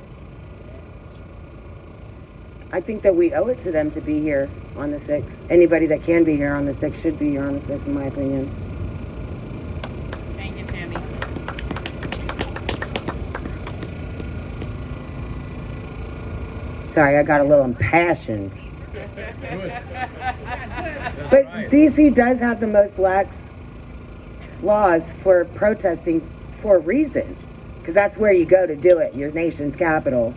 I think that we owe it to them to be here on the 6th. Anybody that can be here on the 6th should be here on the 6th, in my opinion. Thank you, Tammy. Sorry, I got a little impassioned. But DC does have the most lax laws for protesting for a reason, because that's where you go to do it, your nation's capital.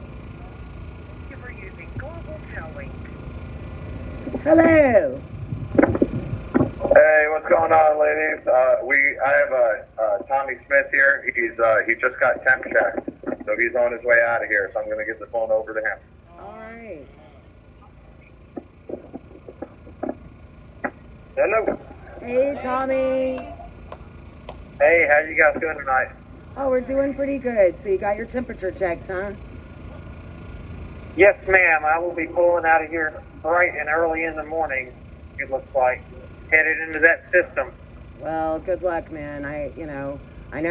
You were using global towing. Hello. Hey, what's going on, ladies? I have Tommy Smith here. He just got temp checked, so he's on his way out of here. So I'm gonna get the phone over to him. All right. Hello. Hey, Tommy. Hey, how you guys doing tonight? Oh, we're doing pretty good. So you got your temperature checked, huh? Yes, ma'am. I will be pulling out of here bright and early in the morning. It looks like headed into that system. Well, good luck, man. I know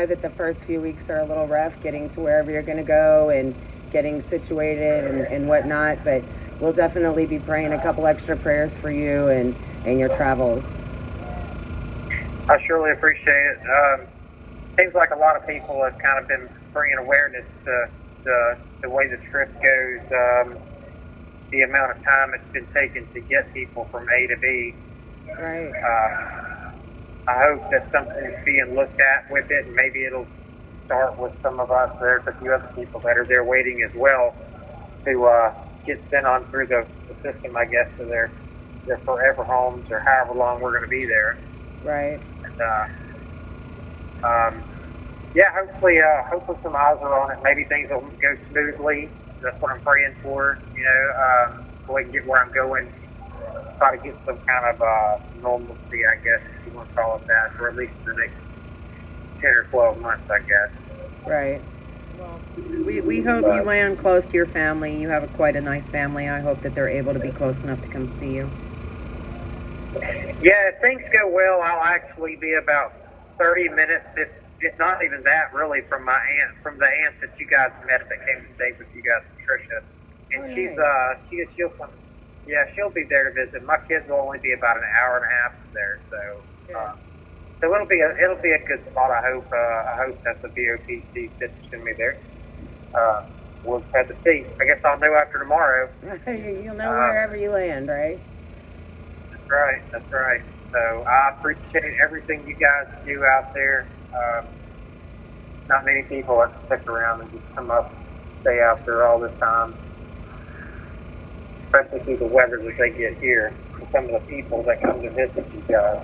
that the first few weeks are a little rough getting to wherever you're going to go and getting situated and whatnot, but we'll definitely be praying a couple extra prayers for you and your travels. I surely appreciate it. Seems like a lot of people have kind of been bringing awareness to the way the trip goes, the amount of time it's been taken to get people from A to B. Right. I hope that something's being looked at with it, and maybe it'll start with some of us. There's a few other people that are there waiting as well to get sent on through the system, I guess, to their forever homes or however long we're going to be there. Right. And, yeah, hopefully some eyes are on it. Maybe things will go smoothly. That's what I'm praying for. So I can get where I'm going. Try to get some kind of normalcy, I guess, if you want to call it that, for at least the next 10 or 12 months, I guess. Right. Well, we hope you land close to your family. You have quite a nice family. I hope that they're able to be close enough to come see you. Yeah, if things go well, I'll actually be about 30 minutes, if not even that, really, from the aunt that you guys met that came to stay with you guys, Patricia. And she'll be there to visit. My kids will only be about an hour and a half from there, so it'll be a good spot. I hope that the BOP sees fit to send me there. We'll just have to see. I guess I'll know after tomorrow. You'll know wherever you land, right? That's right. So I appreciate everything you guys do out there. Not many people that stick around and just come up, stay out there all this time. Especially through the weather that they get here. And some of the people that come to visit you guys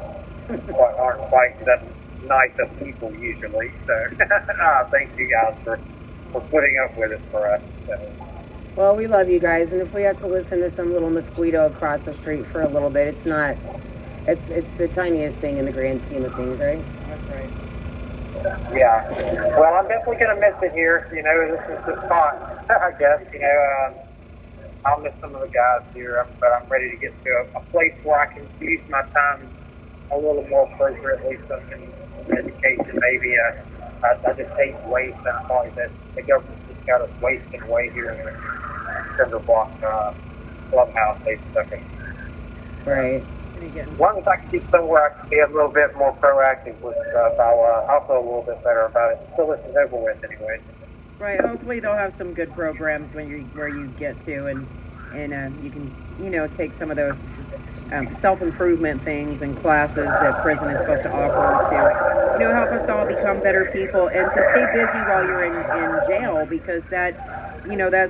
aren't quite that nice of people usually. So thank you guys for putting up with it for us. So. Well, we love you guys, and if we have to listen to some little mosquito across the street for a little bit, it's the tiniest thing in the grand scheme of things, right? That's right. Yeah. Well, I'm definitely going to miss it here. This is the spot, I guess. I'll miss some of the guys here, but I'm ready to get to a place where I can use my time a little more appropriately, something education maybe. I just hate waste, and I thought that the government just got us wasting away here in the Cinder Block clubhouse they stuck in. Right. As long as I can get somewhere I can be a little bit more proactive with stuff, I'll feel a little bit better about it. Still, this is over with anyway. Right. Hopefully they'll have some good programs where you get to, and you can take some of those self-improvement things and classes that prison is supposed to offer to help us all become better people and to stay busy while you're in jail, because that's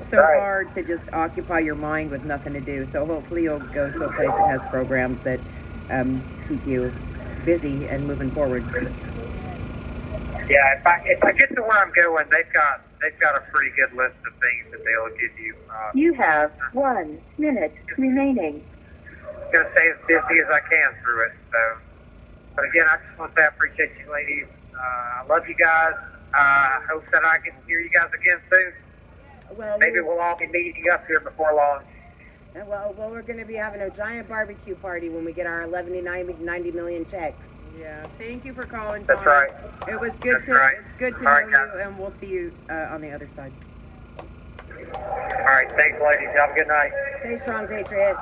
so hard to just occupy your mind with nothing to do. So hopefully you'll go to a place that has programs that keep you busy and moving forward. Yeah, if I get to where I'm going, they've got a pretty good list of things that they'll give you. You have 1 minute remaining. I'm going to stay as busy as I can through it. So, but again, I just want to say I appreciate you ladies. I love you guys. I hope that I can hear you guys again soon. Well, maybe we'll all be meeting up here before long. Well, we're going to be having a giant barbecue party when we get our 11 to 90 million checks. Yeah, thank you for calling, Tom. That's right. It was good That's right. It's good to All know right, you, and we'll see you on the other side. All right, thanks, ladies. Have a good night. Stay strong, Patriot.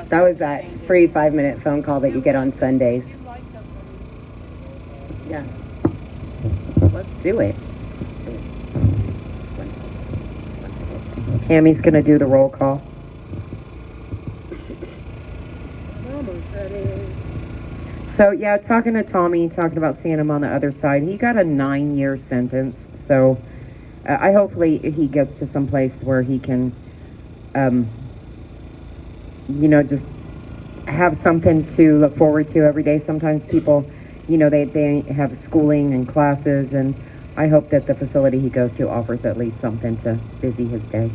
That was that free 5-minute phone call that you get on Sundays. Yeah. Let's do it. 1 Tammy's going to do the roll call. Almost ready. So, yeah, talking to Tommy, talking about seeing him on the other side, he got a 9-year sentence. So, I hopefully he gets to some place where he can, just have something to look forward to every day. Sometimes people, they have schooling and classes, and I hope that the facility he goes to offers at least something to busy his day.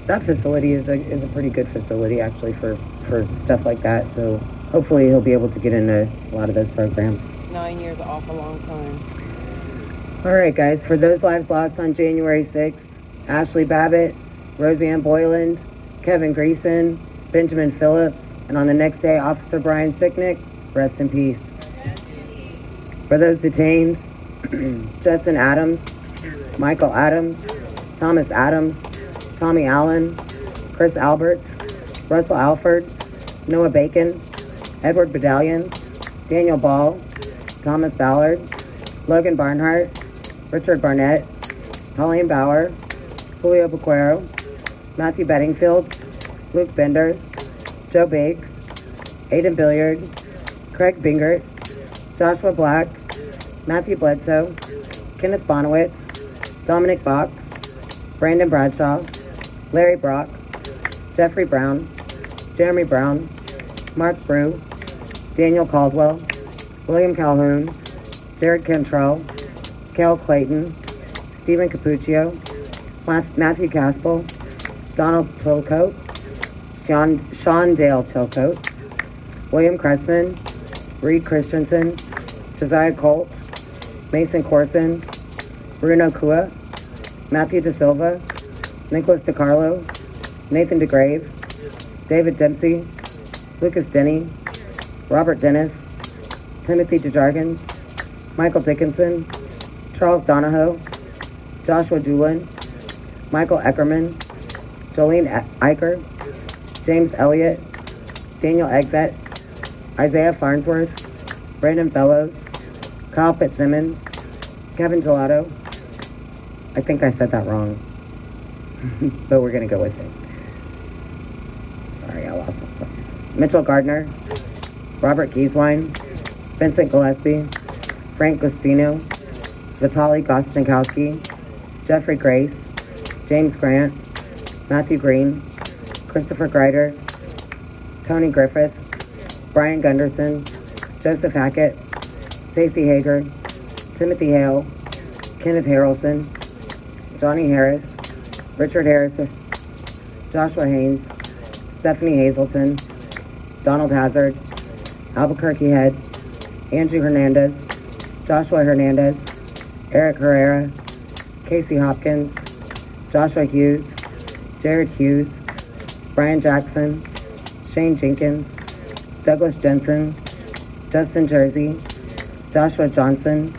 That facility is a pretty good facility, actually, for stuff like that. So hopefully he'll be able to get into a lot of those programs. 9 years off a long time. All right, guys, for those lives lost on January 6th, Ashley Babbitt, Roseanne Boyland, Kevin Greason, Benjamin Phillips, and on the next day, Officer Brian Sicknick, rest in peace. For those detained, Justin Adams, Michael Adams, Thomas Adams, Tommy Allen, Chris Alberts, Russell Alford, Noah Bacon, Edward Badalion, Daniel Ball, Thomas Ballard, Logan Barnhart, Richard Barnett, Pauline Bauer, Julio Bequero, Matthew Bedingfield, Luke Bender, Joe Biggs, Aiden Billiard, Craig Bingert, Joshua Black, Matthew Bledsoe, Kenneth Bonowitz, Dominic Box, Brandon Bradshaw, Larry Brock, Jeffrey Brown, Jeremy Brown, Mark Brew, Daniel Caldwell, William Calhoun, Jared Cantrell, Cal Clayton, Stephen Capuccio, Matthew Caspel, Donald Chilcote, Sean Dale Chilcote, William Cressman, Reed Christensen, Josiah Colt, Mason Corson, Bruno Kua, Matthew De Silva, Nicholas DeCarlo, Nathan DeGrave, David Dempsey, Lucas Denny, Robert Dennis, Timothy DeJargens, Michael Dickinson, Charles Donahoe, Joshua Doolin, Michael Eckerman, Jolene Eicher, James Elliott, Daniel Egbett, Isaiah Farnsworth, Brandon Fellows, Kyle Fitzsimmons, Kevin Gelato. I think I said that wrong, but we're going to go with it. Sorry, I lost my place. Mitchell Gardner, Robert Gieswein, Vincent Gillespie, Frank Gustino, Vitaly Goschenkowski, Jeffrey Grace, James Grant, Matthew Green, Christopher Greider, Tony Griffith, Brian Gunderson, Joseph Hackett, Stacey Hager, Timothy Hale, Kenneth Harrelson, Johnny Harris, Richard Harrison, Joshua Haynes, Stephanie Hazelton, Donald Hazard, Albuquerque Head, Andrew Hernandez, Joshua Hernandez, Eric Herrera, Casey Hopkins, Joshua Hughes, Jared Hughes, Brian Jackson, Shane Jenkins, Douglas Jensen, Justin Jersey, Joshua Johnson,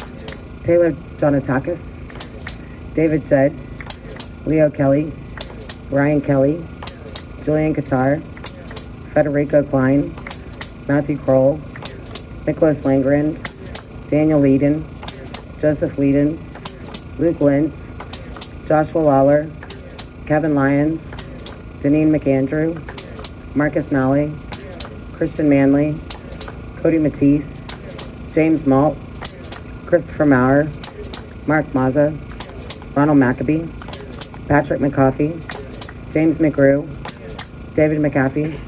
Taylor Jonatakis, David Jed, Leo Kelly, Ryan Kelly, Julian Qatar, Federico Klein, Matthew Kroll, Nicholas Langren, Daniel Leeden, Joseph Leeden, Luke Lentz, Joshua Lawler, Kevin Lyons, Deneen McAndrew, Marcus Malley, Christian Manley, Cody Matisse, James Malt, Christopher Maurer, Mark Mazza, Ronald McAbee, Patrick McCoffey, James McGrew, David McAfee,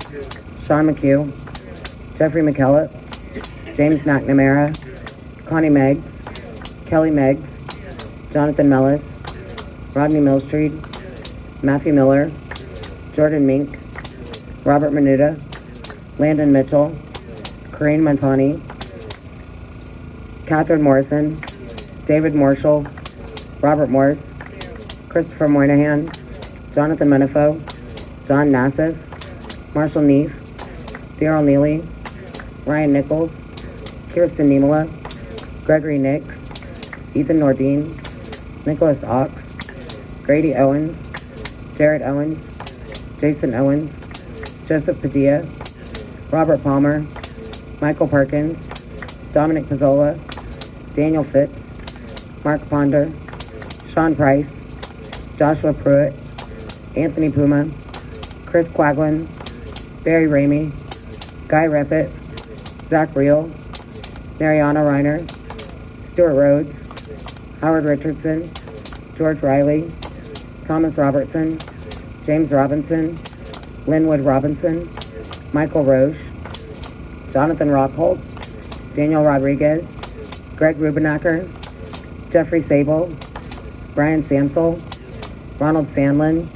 Sean McHugh, Jeffrey McKellop, James McNamara, Connie Meggs, Kelly Meggs, Jonathan Mellis, Rodney Millstreet, Matthew Miller, Jordan Mink, Robert Menuda, Landon Mitchell, Corinne Montani, Catherine Morrison, David Marshall, Robert Morse, Christopher Moynihan, Jonathan Menifo, John Nassif, Marshall Neef, Daryl Neely, Ryan Nichols, Kirsten Niemela, Gregory Nix, Ethan Nordine, Nicholas Ox, Grady Owens, Jared Owens, Jason Owens, Joseph Padilla, Robert Palmer, Michael Perkins, Dominic Pizzola, Daniel Fitz, Mark Ponder, Sean Price, Joshua Pruitt, Anthony Puma, Chris Quaglin, Barry Ramey, Guy Reffitt, Zach Reel, Mariana Reiner, Stuart Rhodes, Howard Richardson, George Riley, Thomas Robertson, James Robinson, Linwood Robinson, Michael Roche, Jonathan Rockholt, Daniel Rodriguez, Greg Rubenacker, Jeffrey Sable, Brian Samsel, Ronald Sandlin,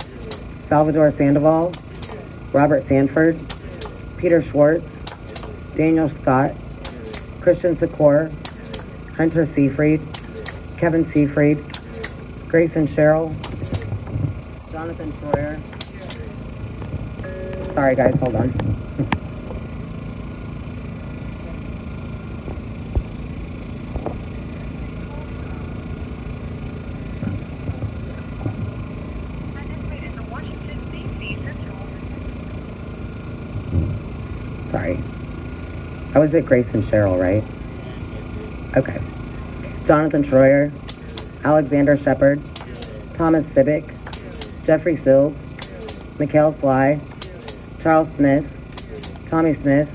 Salvador Sandoval, Robert Sanford, Peter Schwartz, Daniel Scott, Christian Secor, Hunter Seafried, Kevin Seafried, Grayson Sherrill, Jonathan Schroyer. Sorry guys, hold on. Sorry. I was at Grayson Sherrill, right? Okay. Jonathan Schroyer, Alexander Shepard, Thomas Sibick, Jeffrey Sills, Mikhail Sly, Charles Smith, Tommy Smith,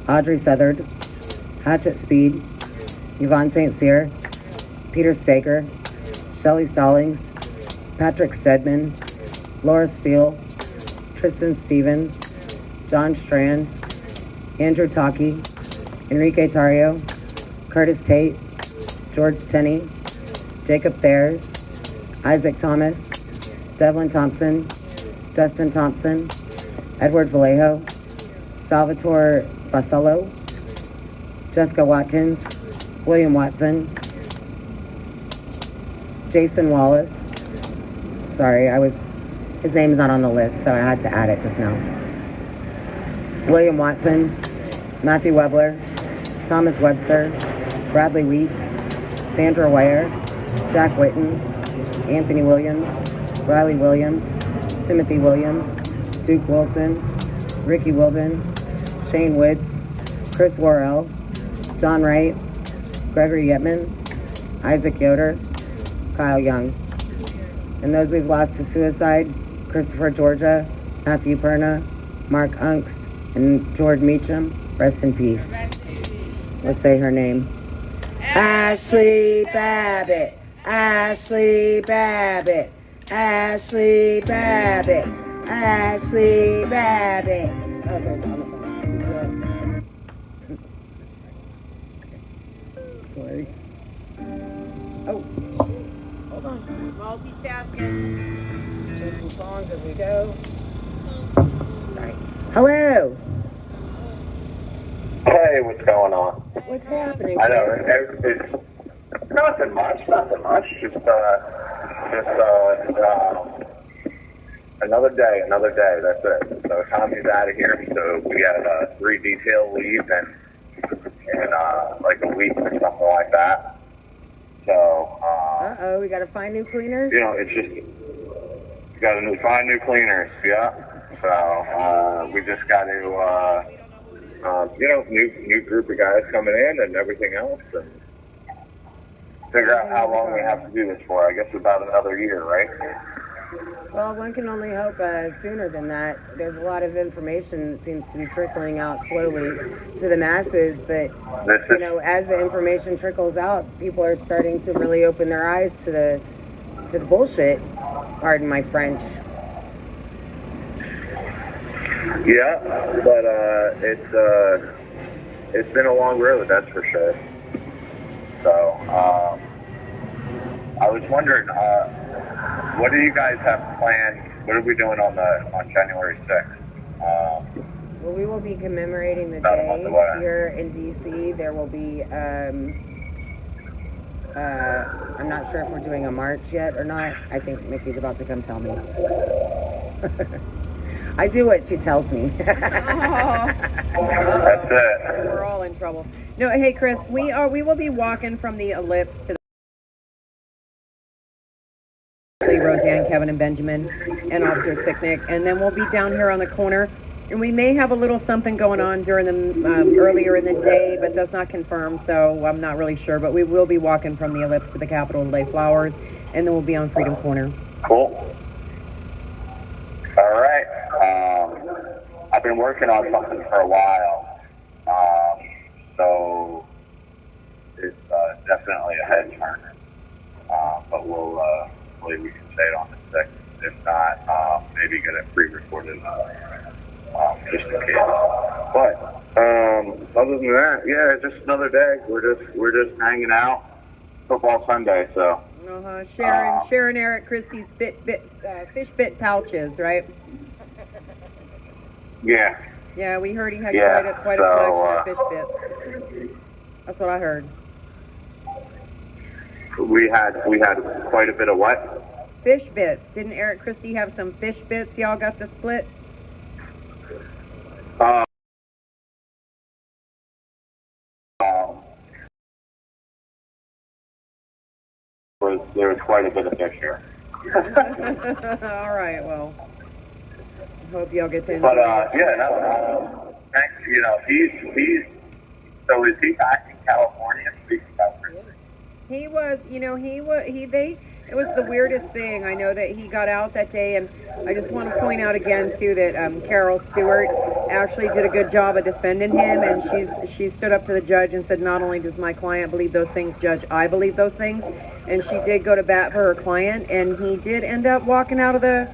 Audrey Southard, Hatchet Speed, Yvonne St. Cyr, Peter Staker, Shelley Stallings, Patrick Stedman, Laura Steele, Tristan Stevens, John Strand, Andrew Taki, Enrique Tario, Curtis Tate, George Tenney, Jacob Thayers, Isaac Thomas, Devlin Thompson, Dustin Thompson, Edward Vallejo, Salvatore Basello, Jessica Watkins, William Watson, Jason Wallace. Sorry, his name's not on the list, so I had to add it just now. William Watson, Matthew Webler, Thomas Webster, Bradley Weeks, Sandra Ware, Jack Whitten, Anthony Williams, Riley Williams, Timothy Williams, Duke Wilson, Ricky Wilden, Shane Wood, Chris Worrell, John Wright, Gregory Yetman, Isaac Yoder, Kyle Young. And those we've lost to suicide, Christopher Georgia, Matthew Perna, Mark Unks, and George Meacham. Rest in peace. Let's say her name. Ashley Babbitt, Ashley Babbitt, Ashley Babbitt, Ashley Babbitt. Oh, there's on the phone. Sorry. Oh, hold on. Multitasking. Change some songs as we go. Sorry. Hello. Hey, what's going on? What's happening? I know it's nothing much. Just another day. That's it. So Tommy's out of here. So we got 3 detail leave in like a week or something like that. So we gotta find new cleaners. you know, it's just got to find new cleaners. Yeah. So we just got to new group of guys coming in and everything else, and figure out how long we have to do this for. I guess about another year, right? Well, one can only hope sooner than that. There's a lot of information that seems to be trickling out slowly to the masses, but as the information trickles out, people are starting to really open their eyes to the bullshit. Pardon my French. Yeah, but it's been a long road, that's for sure. So I was wondering, what do you guys have planned? What are we doing on January 6th? Well, we will be commemorating the About a day month away. here in D.C. There will be, I'm not sure if we're doing a march yet or not. I think Mickey's about to come tell me. I do what she tells me. That's it. We're all in trouble. No, hey Chris, we will be walking from the ellipse to Roseanne, Kevin, and Benjamin, and Officer Sicknick, and then we'll be down here on the corner, and we may have a little something going on during the earlier in the day, but that's not confirmed, so I'm not really sure. But we will be walking from the ellipse to the Capitol to lay flowers, and then we'll be on Freedom Corner. Cool. All right. I've been working on something for a while. So it's definitely a head turner. But we'll hopefully we can say it on the 6th. If not, maybe get it pre-recorded just in case. But other than that, yeah, just another day. We're just hanging out. Football Sunday, so. Sharon Eric Christie's fish bit pouches, right? Yeah. Yeah, we heard he had quite a collection of fish bits. That's what I heard. We had quite a bit of what? Fish bits. Didn't Eric Christie have some fish bits y'all got to split? There was quite a bit of fish here. All right, well, I hope y'all get to enjoy But it. yeah, no, thanks. You know, he's so is he back in California? Speaking about Christmas. He was, it was the weirdest thing. I know that he got out that day, and I just want to point out again, too, that Carol Stewart actually did a good job of defending him, and she stood up to the judge and said, not only does my client believe those things, Judge, I believe those things, and she did go to bat for her client, and he did end up walking out of the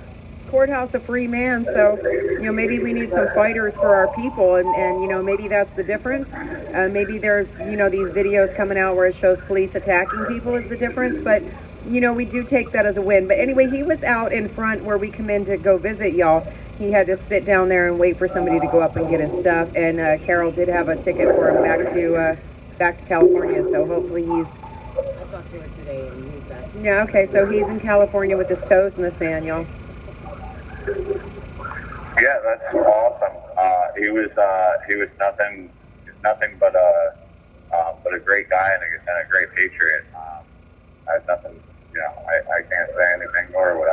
courthouse a free man. So, maybe we need some fighters for our people, and maybe that's the difference. Maybe there's, these videos coming out where it shows police attacking people is the difference, but we do take that as a win. But anyway, he was out in front where we come in to go visit y'all. He had to sit down there and wait for somebody to go up and get his stuff, and Carol did have a ticket for him back to California, so hopefully he's... I talked to her today and he's back. Yeah, okay, so he's in California with his toes in the sand, y'all. Yeah, that's awesome. He was nothing but a great guy and a great patriot. I have nothing, I can't say anything more. I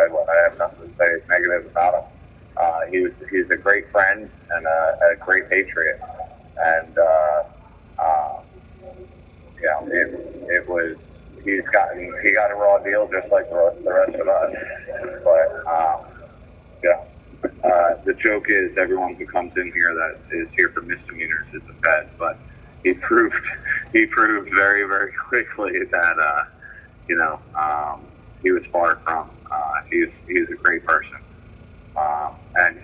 have nothing to say negative about him. He's a great friend and a great patriot, and he got a raw deal just like the rest of us, but. The joke is everyone who comes in here that is here for misdemeanors is a Fed, but he proved very, very quickly that he was far from. He's a great person, and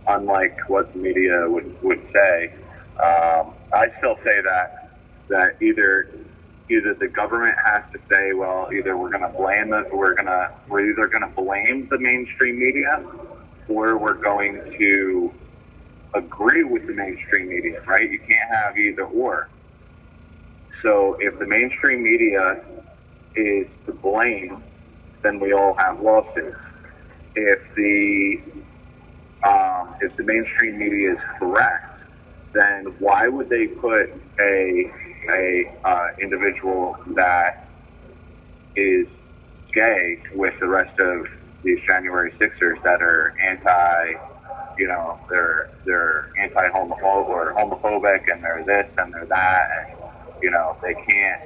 unlike what the media would say, I still say that either the government has to say, well, either we're either going to blame the mainstream media, or we're going to agree with the mainstream media, right? You can't have either or. So if the mainstream media is to blame, then we all have lawsuits. If the mainstream media is correct, then why would they put a individual that is gay with the rest of these January 6ers that are they're anti-homophobic or homophobic, and they're this and they're that, and they can't.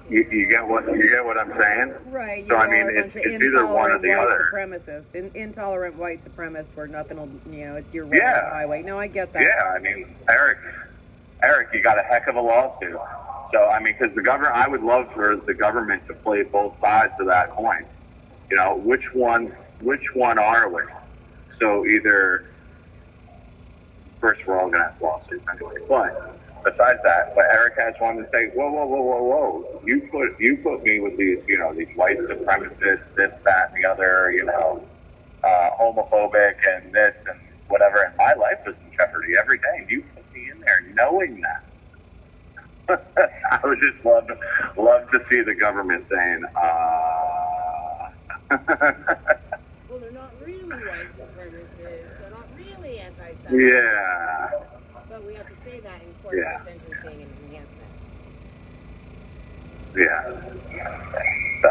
You get what I'm saying? Right. So I mean, it's either one or the other. Supremacists, intolerant white supremacists, where nothing will, it's your right highway. No, I get that. Yeah, I mean, Eric, you got a heck of a lawsuit. So I mean, because I would love for the government to play both sides of that coin. Which one are we? So either, first we're all gonna have lawsuits anyway, but. Besides that, but Eric has one to say, whoa, you put me with these, these white supremacists, this, that, and the other, homophobic and this and whatever, and my life is in jeopardy every day. You put me in there knowing that. I would just love to see the government saying, Well, they're not really white supremacists. They're not really anti-Semitic. Yeah. But we have to say that in court for sentencing and enhancements. Yeah. So,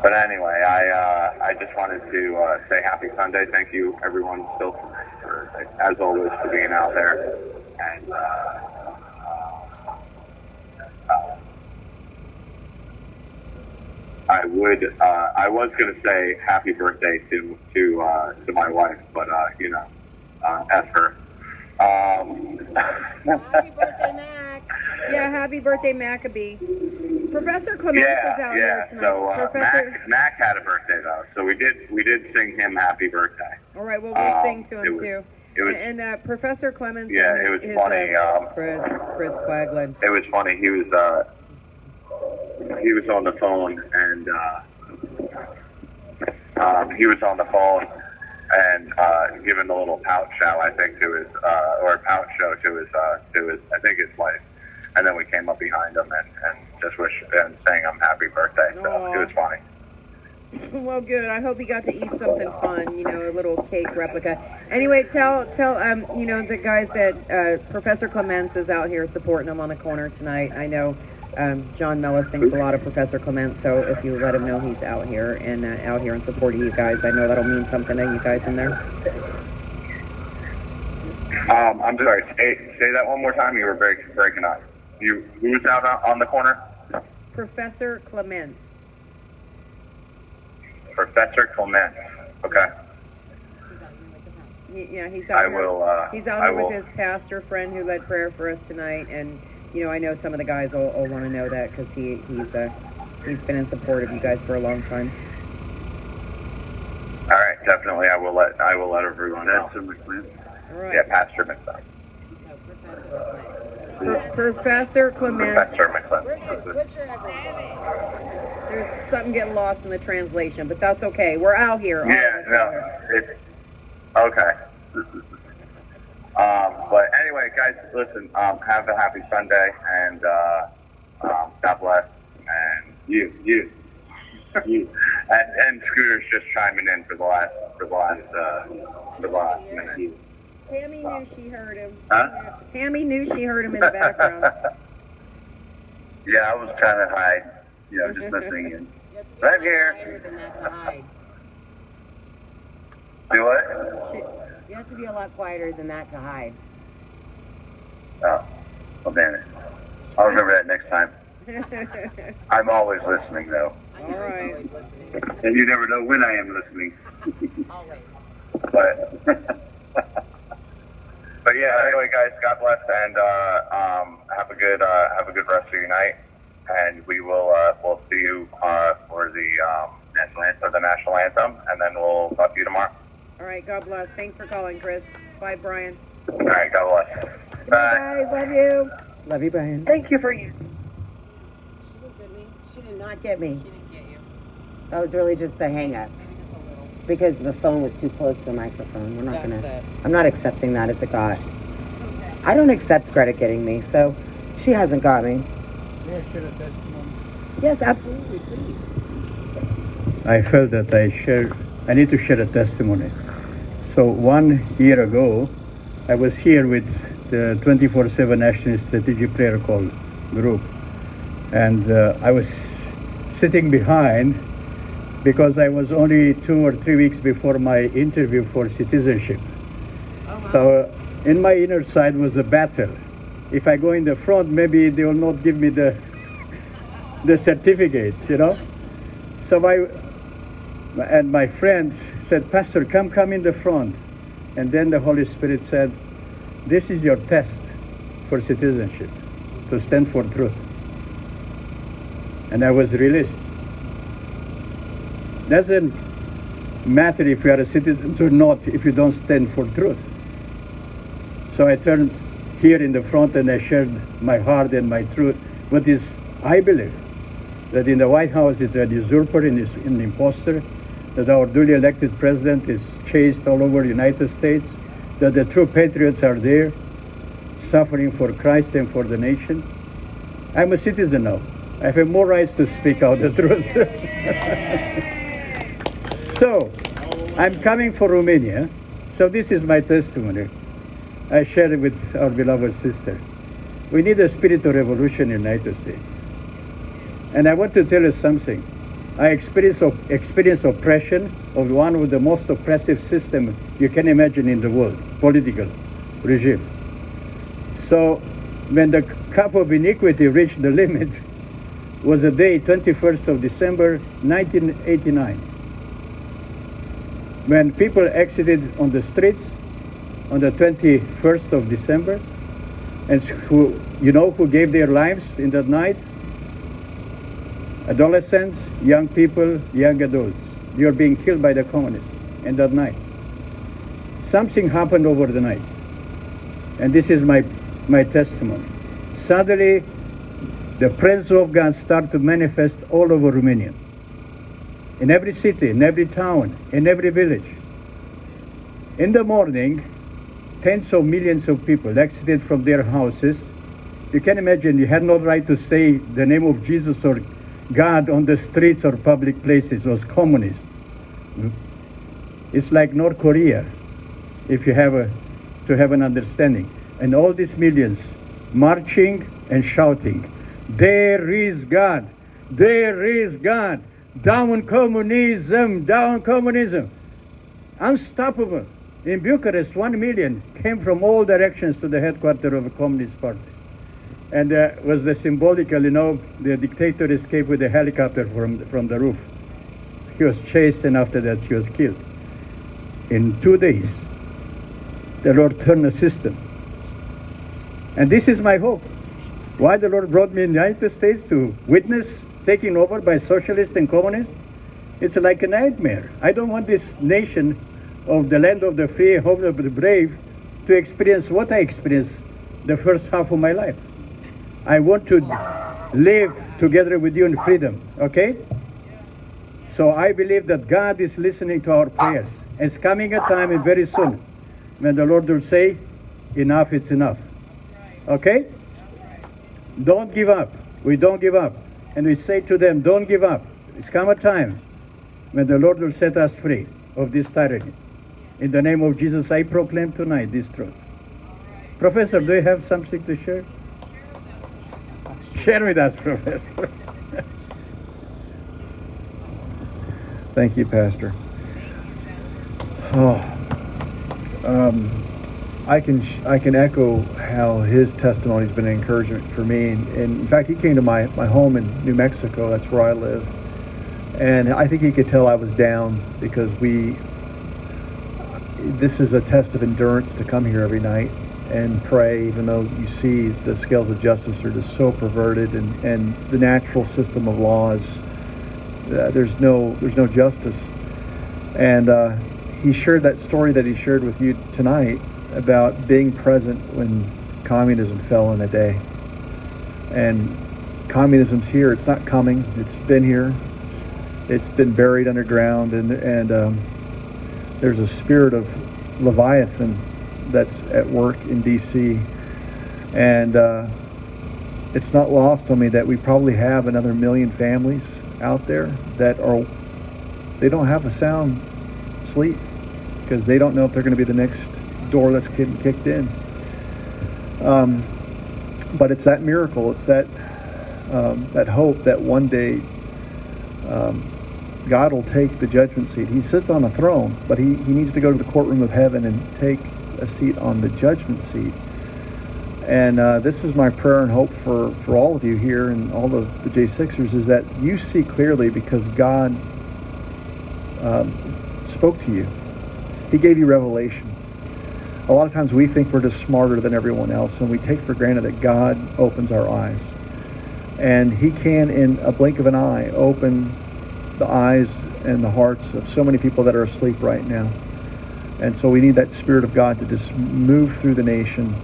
but anyway, I just wanted to say happy Sunday. Thank you, everyone, still for as always, for being out there. And I was going to say happy birthday to my wife, but F her. Happy birthday, Mac. Yeah, happy birthday, Maccabee. Professor Clements is out here tonight. So Professor. Mac had a birthday though, so we did sing him happy birthday. All right, well, we'll sing to him too. It was, and Professor Clements. yeah, and it was his, funny. Chris Quagland. It was funny. He was on the phone and giving a little pout show, I think, to his or pout show to his I think his wife. And then we came up behind him and just sang him happy birthday. So it was funny. Well, good. I hope he got to eat something fun, a little cake replica. Anyway, tell the guys that Professor Clements is out here supporting him on the corner tonight. I know John Mellis sings a lot of Professor Clements, so if you let him know he's out here and in support of you guys, I know that'll mean something to you guys in there. I'm sorry. Say that one more time. You were breaking up. Who's out on the corner? Professor Clements. Professor Clements. Okay. Yeah, he's out here. He's out here will. with his pastor friend who led prayer for us tonight, and I know some of the guys will want to know that because he's been in support of you guys for a long time. All right, definitely. I will let everyone know. All right. Yeah, Pastor McClellan. Professor Clements. Professor McClellan. There's something getting lost in the translation, but that's okay. We're out here. It's okay. But anyway, guys, listen. Have a happy Sunday, and God bless. And you, and Scooter's just chiming in for the last minute. Tammy knew she heard him. Huh? Tammy knew she heard him in the background. Yeah, I was trying to hide. Just listening in. Right here. Than that to hide. Do what? You have to be a lot quieter than that to hide. Oh, well, damn it. I'll remember that next time. I'm always listening, though. I know he's always listening. And you never know when I am listening. Always. But yeah. Anyway, guys, God bless, and have a good rest of your night, and we'll see you for the national anthem, and then we'll talk to you tomorrow. All right, God bless. Thanks for calling, Chris. Bye, Brian. All right, God bless. Bye, guys. Love you. Love you, Brian. Thank you for you. She didn't get me. She did not get me. She didn't get you. That was really just the hang-up. Because the phone was too close to the microphone. I'm not accepting that as a God. Okay. I don't accept Greta getting me, so she hasn't got me. May I share a testimony? Yes, absolutely, please. I felt that I need to share a testimony. So 1 year ago, I was here with the 24/7 National Strategic Prayer Call group. And I was sitting behind because I was only 2 or 3 weeks before my interview for citizenship. Oh, wow. So in my inner side was a battle. If I go in the front, maybe they will not give me the certificate, So my friends said, Pastor, come in the front. And then the Holy Spirit said, this is your test for citizenship, to stand for truth. And I was released. Doesn't matter if you are a citizen or not if you don't stand for truth. So I turned here in the front and I shared my heart and my truth. What is, I believe, that in the White House it's a usurper and is an imposter, that our duly elected president is chased all over the United States, that the true patriots are there, suffering for Christ and for the nation. I'm a citizen now. I have more rights to speak out the truth. So, I'm coming for Romania. So this is my testimony. I share it with our beloved sister. We need a spiritual revolution in the United States. And I want to tell you something. I experienced oppression of one of the most oppressive systems you can imagine in the world, political regime. So when the cup of iniquity reached the limit, was the day 21st of December 1989, when people exited on the streets on the 21st of December, and who gave their lives in that night? Adolescents, young people, young adults. They are being killed by the communists in that night. Something happened over the night, and this is my testimony. Suddenly, the presence of God started to manifest all over Romania. In every city, in every town, in every village. In the morning, tens of millions of people exited from their houses. You can imagine, you had no right to say the name of Jesus or God on the streets or public places. It was communist. It's like North Korea, if you have to have an understanding. And all these millions marching and shouting, "There is God, there is God, down communism, down communism." Unstoppable. In Bucharest, 1 million came from all directions to the headquarters of the Communist Party. And was the symbolical, the dictator escaped with a helicopter from the roof. He was chased, and after that he was killed. In 2 days, the Lord turned the system. And this is my hope. Why the Lord brought me in the United States to witness taking over by socialists and communists? It's like a nightmare. I don't want this nation of the land of the free, home of the brave, to experience what I experienced the first half of my life. I want to live together with you in freedom, okay? So I believe that God is listening to our prayers. It's coming a time, and very soon, when the Lord will say, enough, it's enough. Okay? Don't give up. We don't give up. And we say to them, don't give up. It's come a time when the Lord will set us free of this tyranny. In the name of Jesus, I proclaim tonight this truth. Professor, do you have something to share? Share with us, Professor. Thank you, Pastor. I can echo how his testimony has been an encouragement for me. And in fact, he came to my home in New Mexico. That's where I live. And I think he could tell I was down, because this is a test of endurance to come here every night and pray, even though you see the scales of justice are just so perverted, and the natural system of law is there's no justice. And he shared that story that he shared with you tonight about being present when communism fell in a day. And communism's here. It's not coming. It's been here. It's been buried underground, and there's a spirit of Leviathan that's at work in D.C. And it's not lost on me that we probably have another 1 million families out there that they don't have a sound sleep, because they don't know if they're going to be the next door that's getting kicked in. But it's that miracle. It's that hope that one day God will take the judgment seat. He sits on a throne, but he needs to go to the courtroom of heaven and take a seat on the judgment seat. And this is my prayer and hope for all of you here and all of the J6ers, is that you see clearly, because God spoke to you. He gave you revelation. A lot of times we think we're just smarter than everyone else, and we take for granted that God opens our eyes. And he can, in a blink of an eye, open the eyes and the hearts of so many people that are asleep right now. And so we need that Spirit of God to just move through the nation.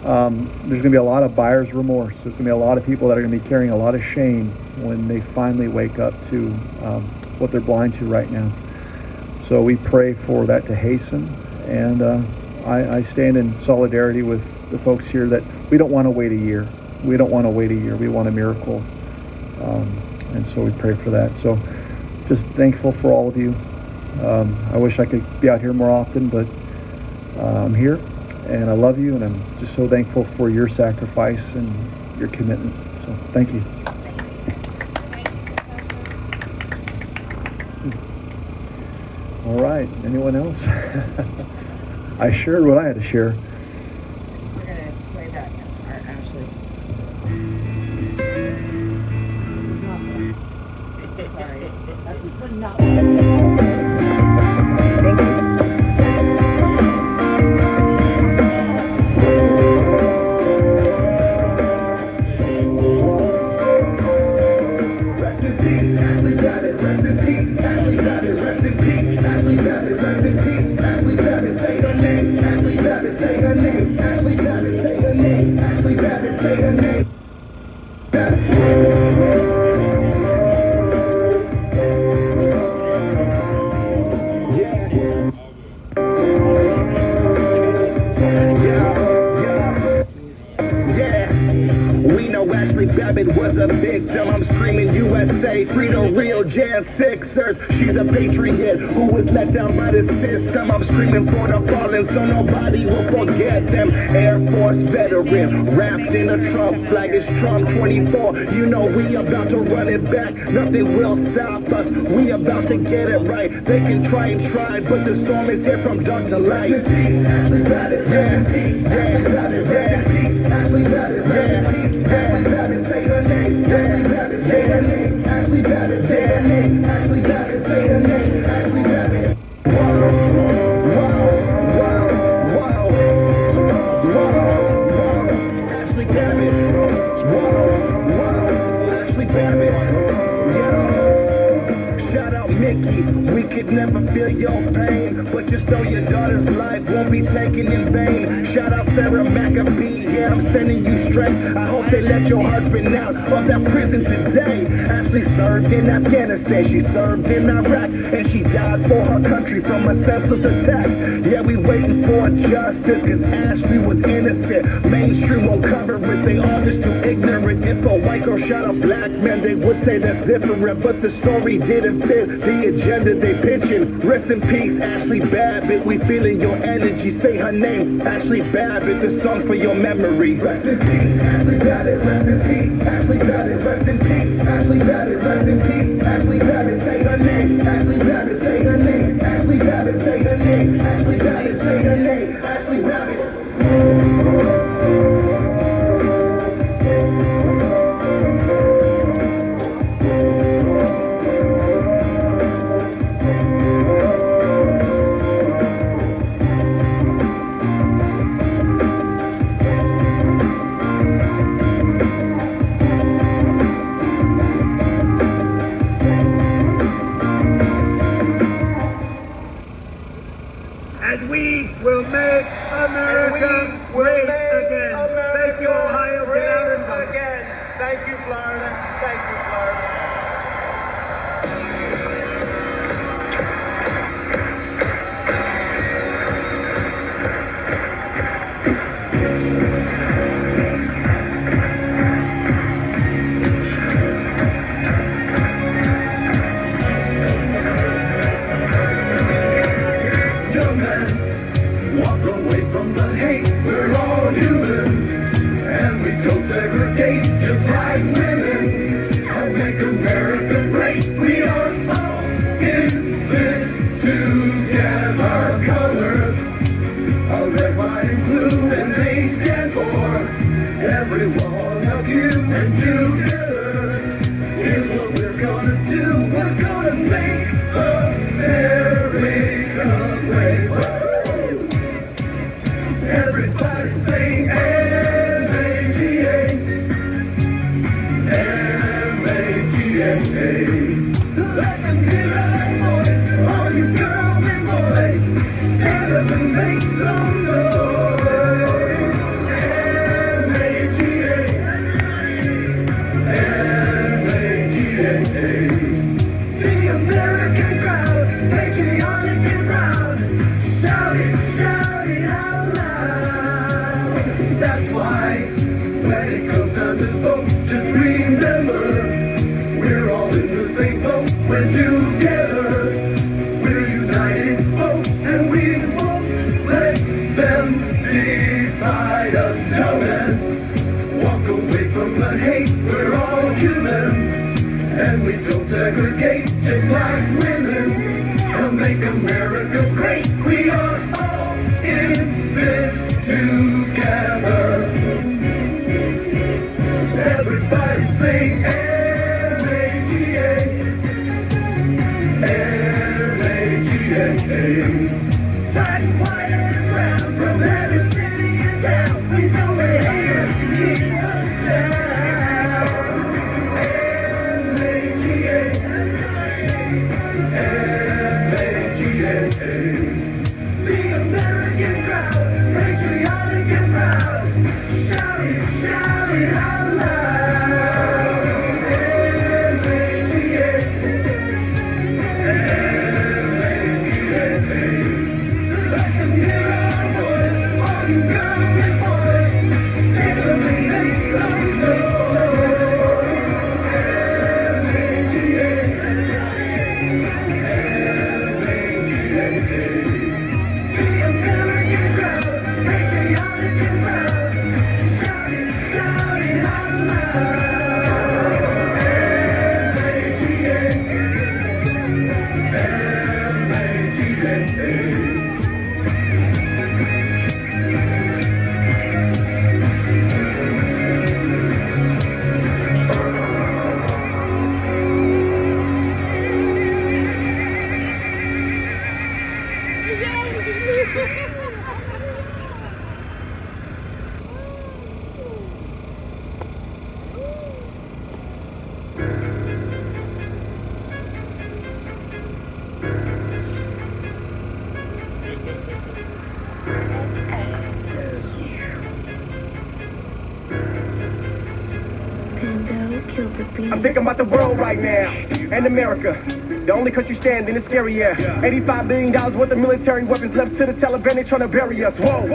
There's going to be a lot of buyer's remorse. There's going to be a lot of people that are going to be carrying a lot of shame when they finally wake up to what they're blind to right now. So we pray for that to hasten. And I stand in solidarity with the folks here that we don't want to wait a year. We don't want to wait a year. We want a miracle. And so we pray for that. So just thankful for all of you. I wish I could be out here more often, but I'm here, and I love you, and I'm just so thankful for your sacrifice and your commitment. So thank you. All right. Anyone else? I shared what I had to share. We're going to play that, Ashley. We know Ashley Babbitt was a victim. I'm screaming USA, free the real Jan Sixers. She's a patriot who was let down by the system. I'm screaming for the fallen so nobody will forget them. Air Force veteran, wrapped in a Trump flag is Trump 24. You know we about to run it back. Nothing will stop us. We about to get it right. They can try and try, but the storm is here from dark to light. Ashley Babbitt, Ashley Babbitt, Ashley Babbitt, Ashley Babbitt, say her name. Ashley Babbitt, say her name. Ashley Babbitt, say her name. Ashley Babbitt, say her name. Ashley Babbitt. Ashley Babbitt. Ashley Babbitt. Shout out Mickey. We could never feel your pain, but just know your daughter's life won't be taken in vain. Shout out Sarah McAfee. Yeah, I'm sending you straight. I hope they let your husband out of that prison today. Ashley served in Afghanistan, she served in Iraq, and she died for her country from a senseless attack. Yeah, we waiting for justice, cause Ashley was innocent. Mainstream won't cover it, they all just too ignorant. If a white girl shot a black man, they would say that's different, but the story didn't fit the agenda they pitching. Rest in peace, Ashley Babbitt, we feeling your energy. Say her name, Ashley Babbitt, this song's for your memory. Rest in peace, Ashley Babbitt, rest in peace, Ashley Babbitt, rest in peace, Ashley Babbitt, rest in peace, Ashley Babbitt, say her name, Ashley Babbitt, say her name, Ashley Babbitt, say her name, Ashley Babbitt, say her name, Ashley Babbitt. And we will make America great again. Thank you, Ohio. Get out and vote. Again. Thank you, Florida. Thank you, Florida. Young man, walk away from the hate. We're all human, and we don't segregate just like women. And make America great. We are all in this together. Colors of red, white, and blue, and they stand for every one of you. And together, here's what we're gonna do. We're gonna make America great. Woo! Everybody sing M-A-G-A, M-A-G-A. Let them hear our voice, all you girls and boys. Stand up and make some noise. M-A-G-A, M-A-G-A. The American crowd, patriotic and proud. Shout it out loud. That's why when it comes time to vote, just remember we're all in the same boat. We're together, we're united, folks, and we won't let them divide us. No man, walk away from the hate. We're all human, and we don't segregate just like women. And make America great. We are all in this together. Everybody sing M-A-G-A, white and brown, from every city and town. We know we're here to keep us down. The American crowd, patriotic and proud, shout it out loud. Let them hear our voice, all you girls and boys, never make some I'm thinking about the world right now, and America. The only country standing is scary, yeah. $85 billion worth of military weapons left to the Taliban, they trying to bury us. Whoa.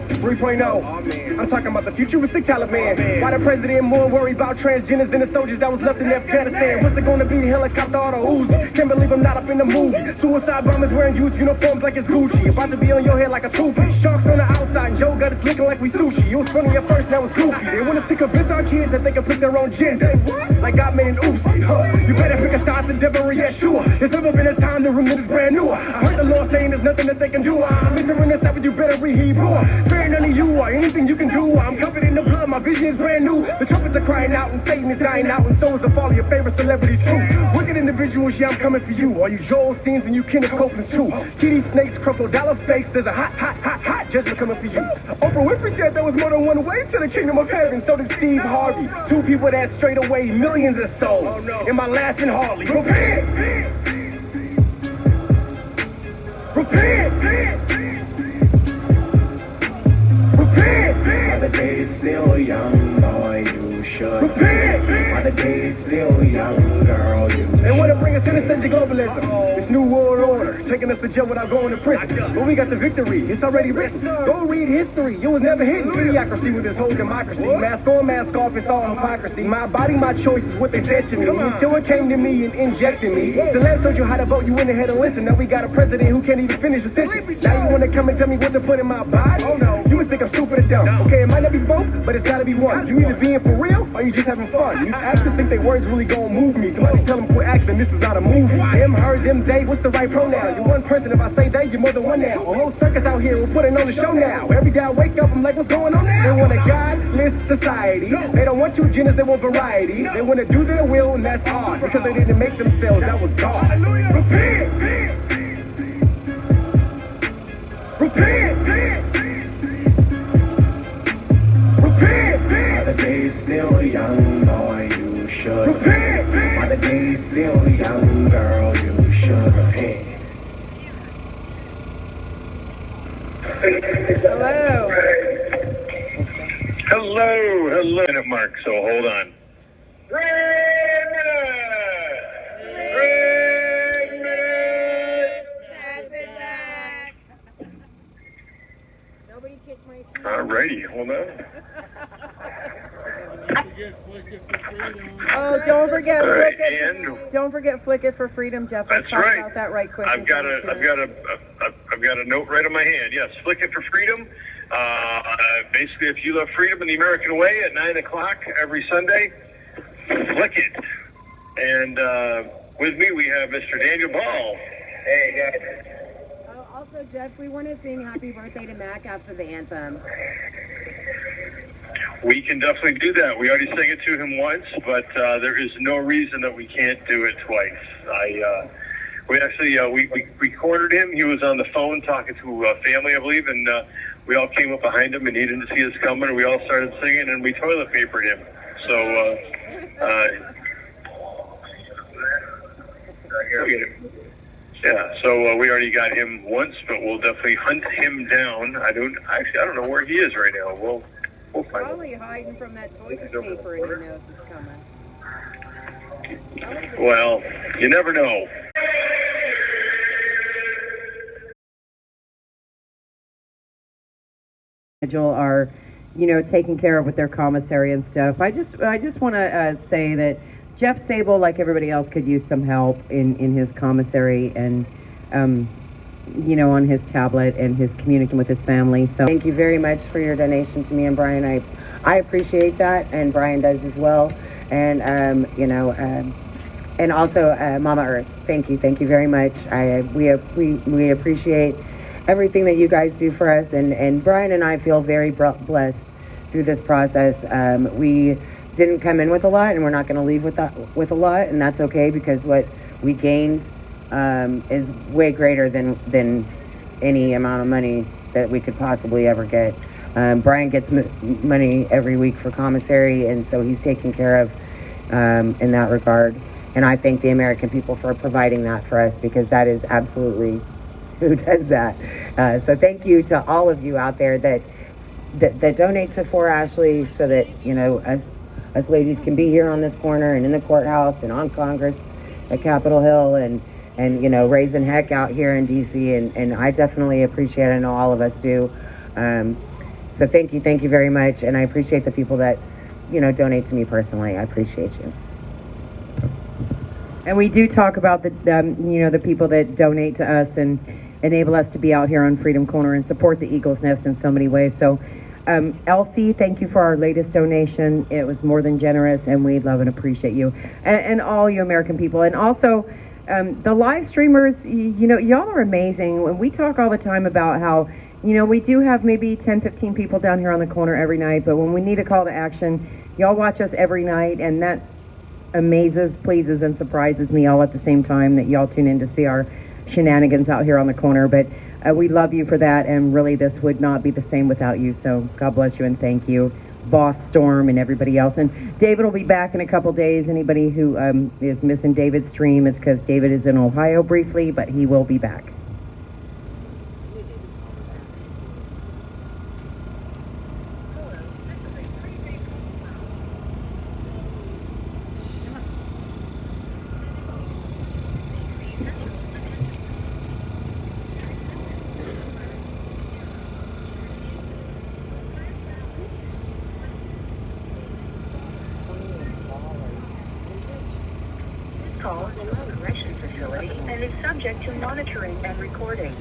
3.0. I'm talking about the futuristic Taliban. Why the president more worried about transgenders than the soldiers that was left in Afghanistan? What's it gonna be? Helicopter or the Uzi? Can't believe I'm not up in the movie. Suicide bombers wearing youth uniforms like it's Gucci. About to be on your head like a toupee. Sharks on the outside and Joe got it looking like we sushi. It was funny at first, now it's goofy. They wanna stick up our kids that they can pick their own gender. Like God made an Uzi. You better pick a side than Deborah, yeah, sure. There's never been a time to remember this brand new. I heard the Lord saying there's nothing that they can do. I'm entering this but you better read Hebrew. Sparing none of you or anything you can do. I'm covered in the blood, my vision is brand new. The trumpets are crying out and Satan is dying out, and so is the fall of your favorite celebrities too. Wicked individuals, yeah, I'm coming for you. All you Joel Steens and you Kenneth Copelands too. TD Snakes, crocodile fakes, there's a hot judgment coming for you. Oprah Winfrey said there was more than one way to the kingdom of heaven. So did Steve Harvey. Two people that straight away millions of souls. Am I laughing hardly? Repent! While the day is still young, boy, you should. While the day is still young, girl, you should. They want to bring us innocent globalism. This new world order, taking us to jail without going to prison. But we got the victory, it's already written. Go read history, you was never hidden. Idiocracy with this whole democracy. Mask on, mask off, it's all hypocrisy. My body, my choice is what they said to me. Until it came to me and injected me. The last told you how to vote, you went ahead and listened. Now we got a president who can't even finish a sentence. Now you want to come and tell me what to put in my body? Oh no, you must think I'm stupid or dumb. Okay, it might not be both, but it's gotta be one. You either being for real or you just having fun. You actually think they words really gonna move me. Somebody tell them quit acting, this is not a movie. Them, her, them, they, what's the right pronoun? You're one person, if I say they, you're more than one now. A whole circus out here, we're putting on the show now. Every day I wake up, I'm like, what's going on now? They want a godless society. They don't want two genders, they want variety. They want to do their will, and that's hard. Because they didn't make themselves, that was God. Repent! While the day is still young, boy, you should. While the day is still young, girl, you should repent. Hello. Minute mark, so hold on. 3 minutes. Pass it back. Nobody kicked my seat. Alrighty, hold on. Oh, don't forget All right, Flick It. Don't forget Flick It for Freedom, Jeff. Let's That's talk right. about that right quick. I've got a note right on my hand. Yes, Flick It for Freedom. Basically, if you love freedom in the American way at 9 o'clock every Sunday, flick it. And with me, we have Mr. Daniel Ball. Hey, guys. Oh, also, Jeff, we want to sing Happy Birthday to Mac after the anthem. We can definitely do that. We already sang it to him once, but there is no reason that we can't do it twice. We actually we recorded him. He was on the phone talking to family, I believe, and we all came up behind him, and he didn't see us coming, and we all started singing, and we toilet papered him. So, yeah, so we already got him once, but we'll definitely hunt him down. I don't know where he is right now. We'll find him. Probably hiding from that toilet paper and he knows it's coming. Well, you never know. Vigil are, taken care of with their commissary and stuff. I just want to say that Jeff Sable, like everybody else, could use some help in his commissary and, on his tablet and his communicating with his family. So thank you very much for your donation to me and Brian. I appreciate that, and Brian does as well. And and also Mama Earth. Thank you very much. We appreciate everything that you guys do for us, and Brian and I feel very blessed through this process. We didn't come in with a lot, and we're not going to leave with a lot, and that's okay, because what we gained is way greater than any amount of money that we could possibly ever get. Brian gets money every week for commissary, and so he's taken care of in that regard. And I thank the American people for providing that for us, because that is absolutely who does that. So thank you to all of you out there that donate to For Ashley, so that us ladies can be here on this corner and in the courthouse and on Congress at Capitol Hill and raising heck out here in DC, and I definitely appreciate it. I know all of us do. So thank you very much, and I appreciate the people that donate to me personally. I appreciate you. And we do talk about the people that donate to us and enable us to be out here on Freedom Corner and support the Eagle's Nest in so many ways. So Elsie, thank you for our latest donation. It was more than generous, and we love and appreciate you, and all you American people. And also the live streamers, y'all are amazing. When we talk all the time about how we do have maybe 10-15 people down here on the corner every night, but when we need a call to action, y'all watch us every night, and that amazes, pleases, and surprises me all at the same time, that y'all tune in to see our shenanigans out here on the corner. But we love you for that, and really this would not be the same without you. So God bless you, and thank you, Boss Storm and everybody else. And David will be back in a couple days. Anybody who is missing David's stream, it's because David is in Ohio briefly, but he will be back. Call is a correction facility and is subject to monitoring and recording.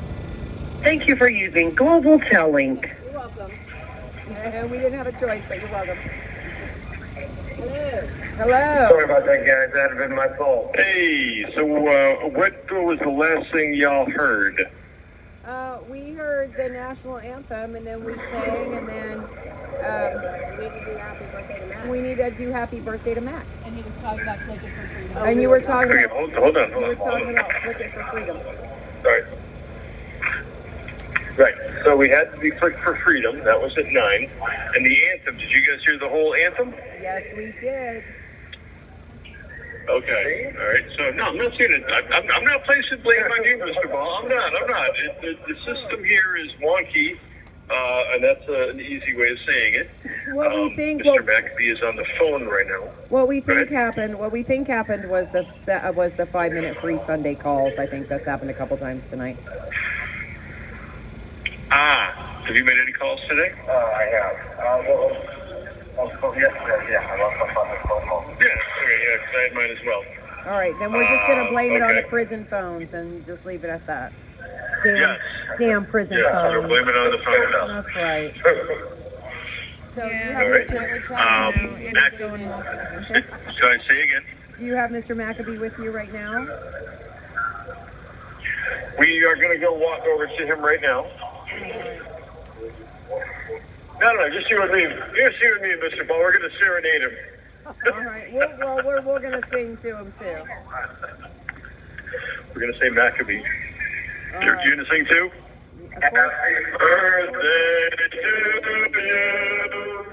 Thank you for using Global Tellink. You're welcome. We didn't have a choice, but you're welcome. Hello. Sorry about that, guys. That had been my fault. Hey, so what was the last thing y'all heard? We heard the national anthem, and then we sang, and then we need to do happy birthday to Mac. And he was talking about Flick It for Freedom. And you were talking about hold on. You were talking about Flick It for Freedom. Sorry. Right. So we had the Flick for Freedom. That was at 9. And the anthem. Did you guys hear the whole anthem? Yes, we did. Okay. All right. So no, I'm not saying it. I'm not placing blame on you, Mr. Ball. I'm not. The system here is wonky, and that's an easy way of saying it. What we think, Mr. McAfee is on the phone right now. What we think happened was the 5-minute free Sunday calls. I think that's happened a couple times tonight. Have you made any calls today? I have. Yesterday, yeah, I lost my phone call. Yeah, okay, yeah, 'cause I had mine as well. All right, then we're just going to blame it on the prison phones and just leave it at that. Damn prison Yeah, phones. we're blaming it on the phone now. That's right. So Yeah, you have right. we're trying to know, and it's going well. So I say again. Do you have Mr. McAfee with you right now? We are going to go walk over to him right now. No, just you and me. Just you and me, Mr. Ball. We're going to serenade him. All right. We're going to sing to him, too. We're going to say Maccabee. All You're right. going to sing too? Of course. Birthday to you.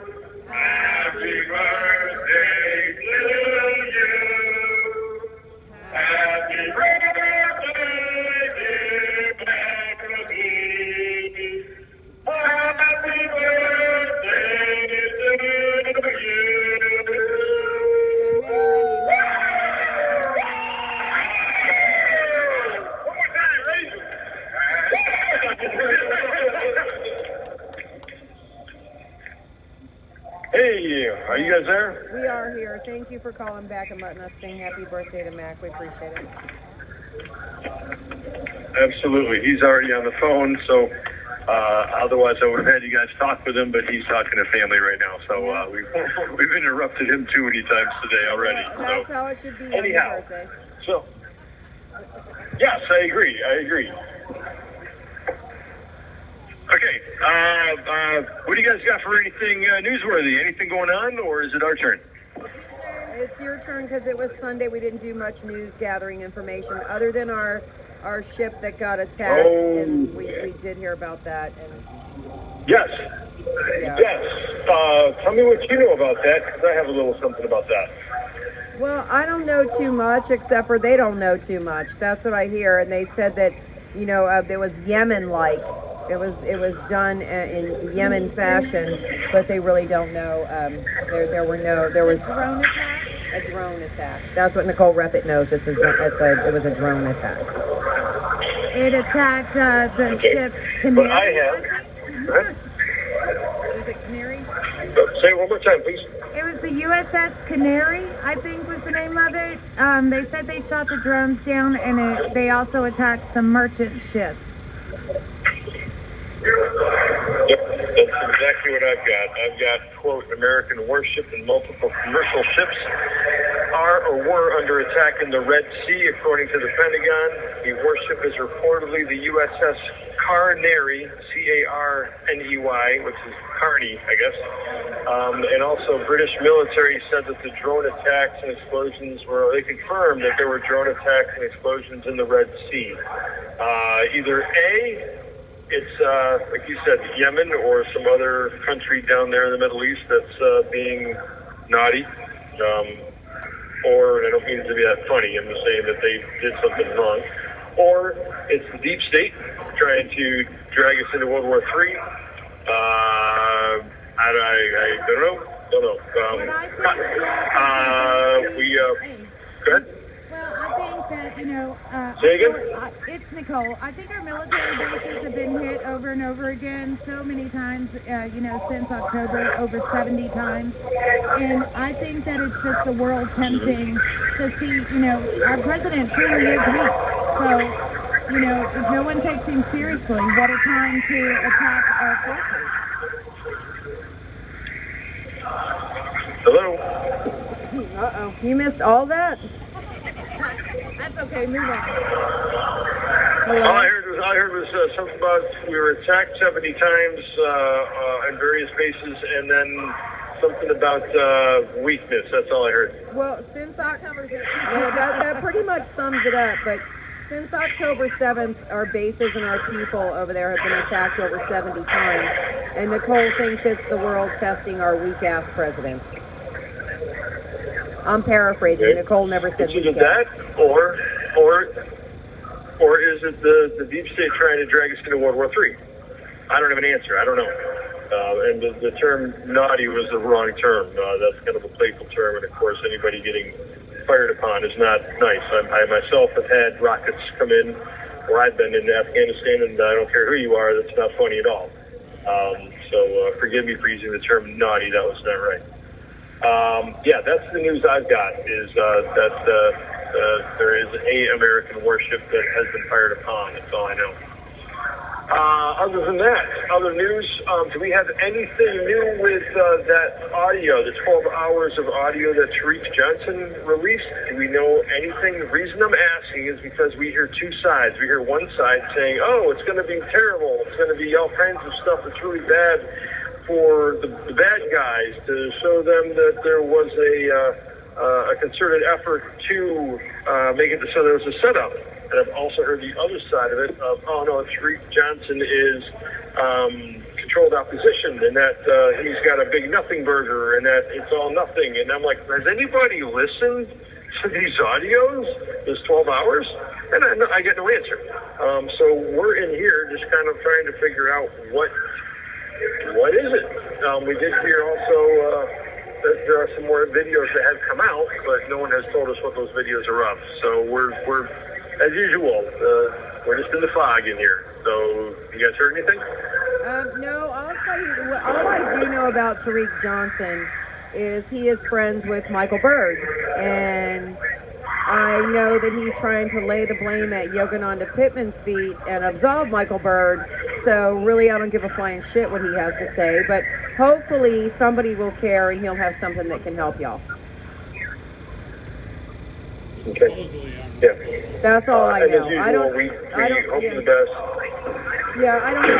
Happy birthday to you. Happy birthday, dear Maccabee. Happy birthday to you. One more time, ready? Hey, are you guys there? We are here. Thank you for calling back and letting us sing happy birthday to Mac. We appreciate it. Absolutely. He's already on the phone, so otherwise I would have had you guys talk with him, but he's talking to family right now, so we've interrupted him too many times today already. Well, that's how it should be on anyhow, your birthday. So, yes, I agree. Okay, what do you guys got for anything newsworthy? Anything going on, or is it our turn? It's your turn because it was Sunday. We didn't do much news gathering information other than our ship that got attacked, and we did hear about that. And Yes. Yeah. Yes. Tell me what you know about that, because I have a little something about that. well, I don't know too much, except for they don't know too much. That's what I hear, and they said that there was Yemen-like. It was done in Yemen fashion, but they really don't know. There was Drone attack? a drone attack. That's what Nicole Reppett knows. It was a drone attack. It attacked the ship But Canary. I have. Go ahead. Was it Canary? Say it one more time, please. It was the USS Canary, I think was the name of it. They said they shot the drones down, and they also attacked some merchant ships. Yep, that's exactly what I've got. I've got, quote, American warship and multiple commercial ships are or were under attack in the Red Sea, according to the Pentagon. The warship is reportedly the USS Carnary, C-A-R-N-E-Y, which is Carney, I guess. And also British military said that the drone attacks and explosions they confirmed that there were drone attacks and explosions in the Red Sea. Either A, it's, like you said, Yemen or some other country down there in the Middle East that's being naughty. Or, and I don't mean it to be that funny, I'm just saying that they did something wrong. Or it's the deep state trying to drag us into World War III. I don't know. Go ahead. Well, I think that, Say again? It's Nicole. I think our military bases have been hit over and over again so many times, since October, over 70 times. And I think that it's just the world tempting to see, our president truly is weak. So, if no one takes him seriously, what a time to attack our forces. Hello? Uh-oh. You missed all that? That's okay, move on. All I heard was something about we were attacked 70 times in various bases, and then something about weakness. That's all I heard. Well, since October 7th, that pretty much sums it up, but since October 7th, our bases and our people over there have been attacked over 70 times, and Nicole thinks it's the world testing our weak-ass president. I'm paraphrasing. Okay. Nicole never said It's either weak-ass. that, or is it the deep state trying to drag us into World War III? I don't have an answer. I don't know. And the term naughty was the wrong term. That's kind of a playful term, and of course anybody getting fired upon is not nice. I myself have had rockets come in where I've been in Afghanistan, and I don't care who you are, that's not funny at all. So forgive me for using the term naughty. That was not right. That's the news I've got, is that there is a American warship that has been fired upon. That's all I know. Other than that, other news, do we have anything new with that audio, the 12 hours of audio that Tariq Johnson released? Do we know anything? The reason I'm asking is because we hear two sides. We hear one side saying, oh, it's going to be terrible. It's going to be all kinds of stuff that's really bad for the bad guys, to show them that there was a concerted effort to make it so there was a setup. And I've also heard the other side of it of, oh no, Tariq Johnson is controlled opposition, and that he's got a big nothing burger, and that it's all nothing. And I'm like, has anybody listened to these audios? This 12 hours? And I get no answer. So we're in here just kind of trying to figure out what is it. We did hear also that there are some more videos that have come out, but no one has told us what those videos are of. So we're as usual, we're just in the fog in here. So you guys heard anything? No, I'll tell you, all I do know about Tariq Johnson is he is friends with Michael Byrd, and I know that he's trying to lay the blame at Yogananda Pittman's feet and absolve Michael Byrd, so really I don't give a flying shit what he has to say, but hopefully somebody will care and he'll have something that can help y'all. Okay. Yeah. That's all I and know. As usual, I don't we hope yeah. for the best. Yeah, I don't know.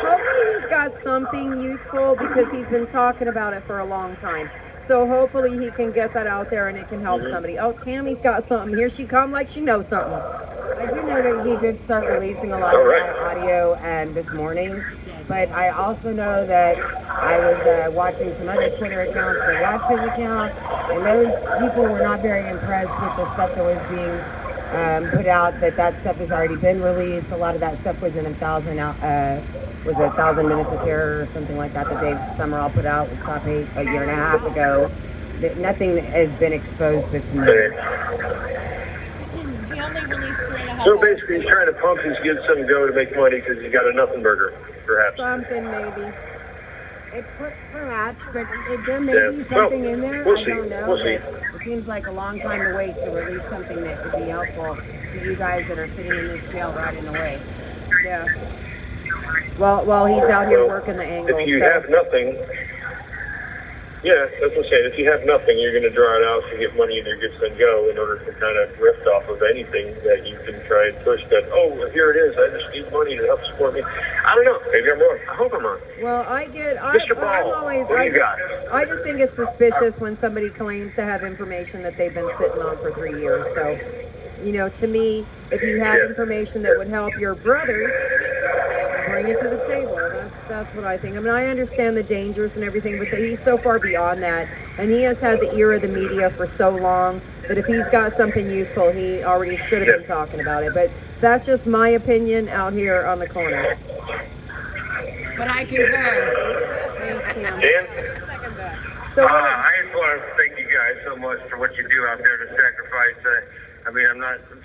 Hopefully he's got something useful because he's been talking about it for a long time. So hopefully he can get that out there and it can help somebody. Oh, Tammy's got something. Here she come like she knows something. I do know that he did start releasing a lot of that audio this morning, but I also know that I was watching some other Twitter accounts that watch his account, and those people were not very impressed with the stuff that was being put out, that stuff has already been released. A lot of that stuff was in 1,000 Minutes of Terror or something like that Dave Summerall put out with Sape a year and a half ago. That nothing has been exposed that's new. He only released 3.5 So basically, he's trying to pump his Give Some Go to make money because he's got a nothing burger, perhaps. Something maybe. Perhaps, but there may be something in there. We'll I see. don't know. We'll see. But it seems like a long time to wait to release something that could be helpful to you guys that are sitting in this jail right in the way. Yeah. While he's out here working the angle. If you have nothing, yeah, that's what I'm saying. If you have nothing, you're going to draw it out to get money in your Give Some Go in order to kind of rift off of anything that you can try and push that, oh, here it is. I just need money to help support me. I don't know. Maybe I'm wrong. I hope I'm wrong. Well, Mr. Ball, what do you got? I just think it's suspicious when somebody claims to have information that they've been sitting on for 3 years. So, to me, if you have information that would help your brothers, bring it to the table. That's what I think. I mean, I understand the dangers and everything, but he's so far beyond that. And he has had the ear of the media for so long that if he's got something useful, he already should have been talking about it. But that's just my opinion out here on the corner. But I concur. Thanks, Tim. Dan? So I just want to thank you guys so much for what you do out there to sacrifice. I'm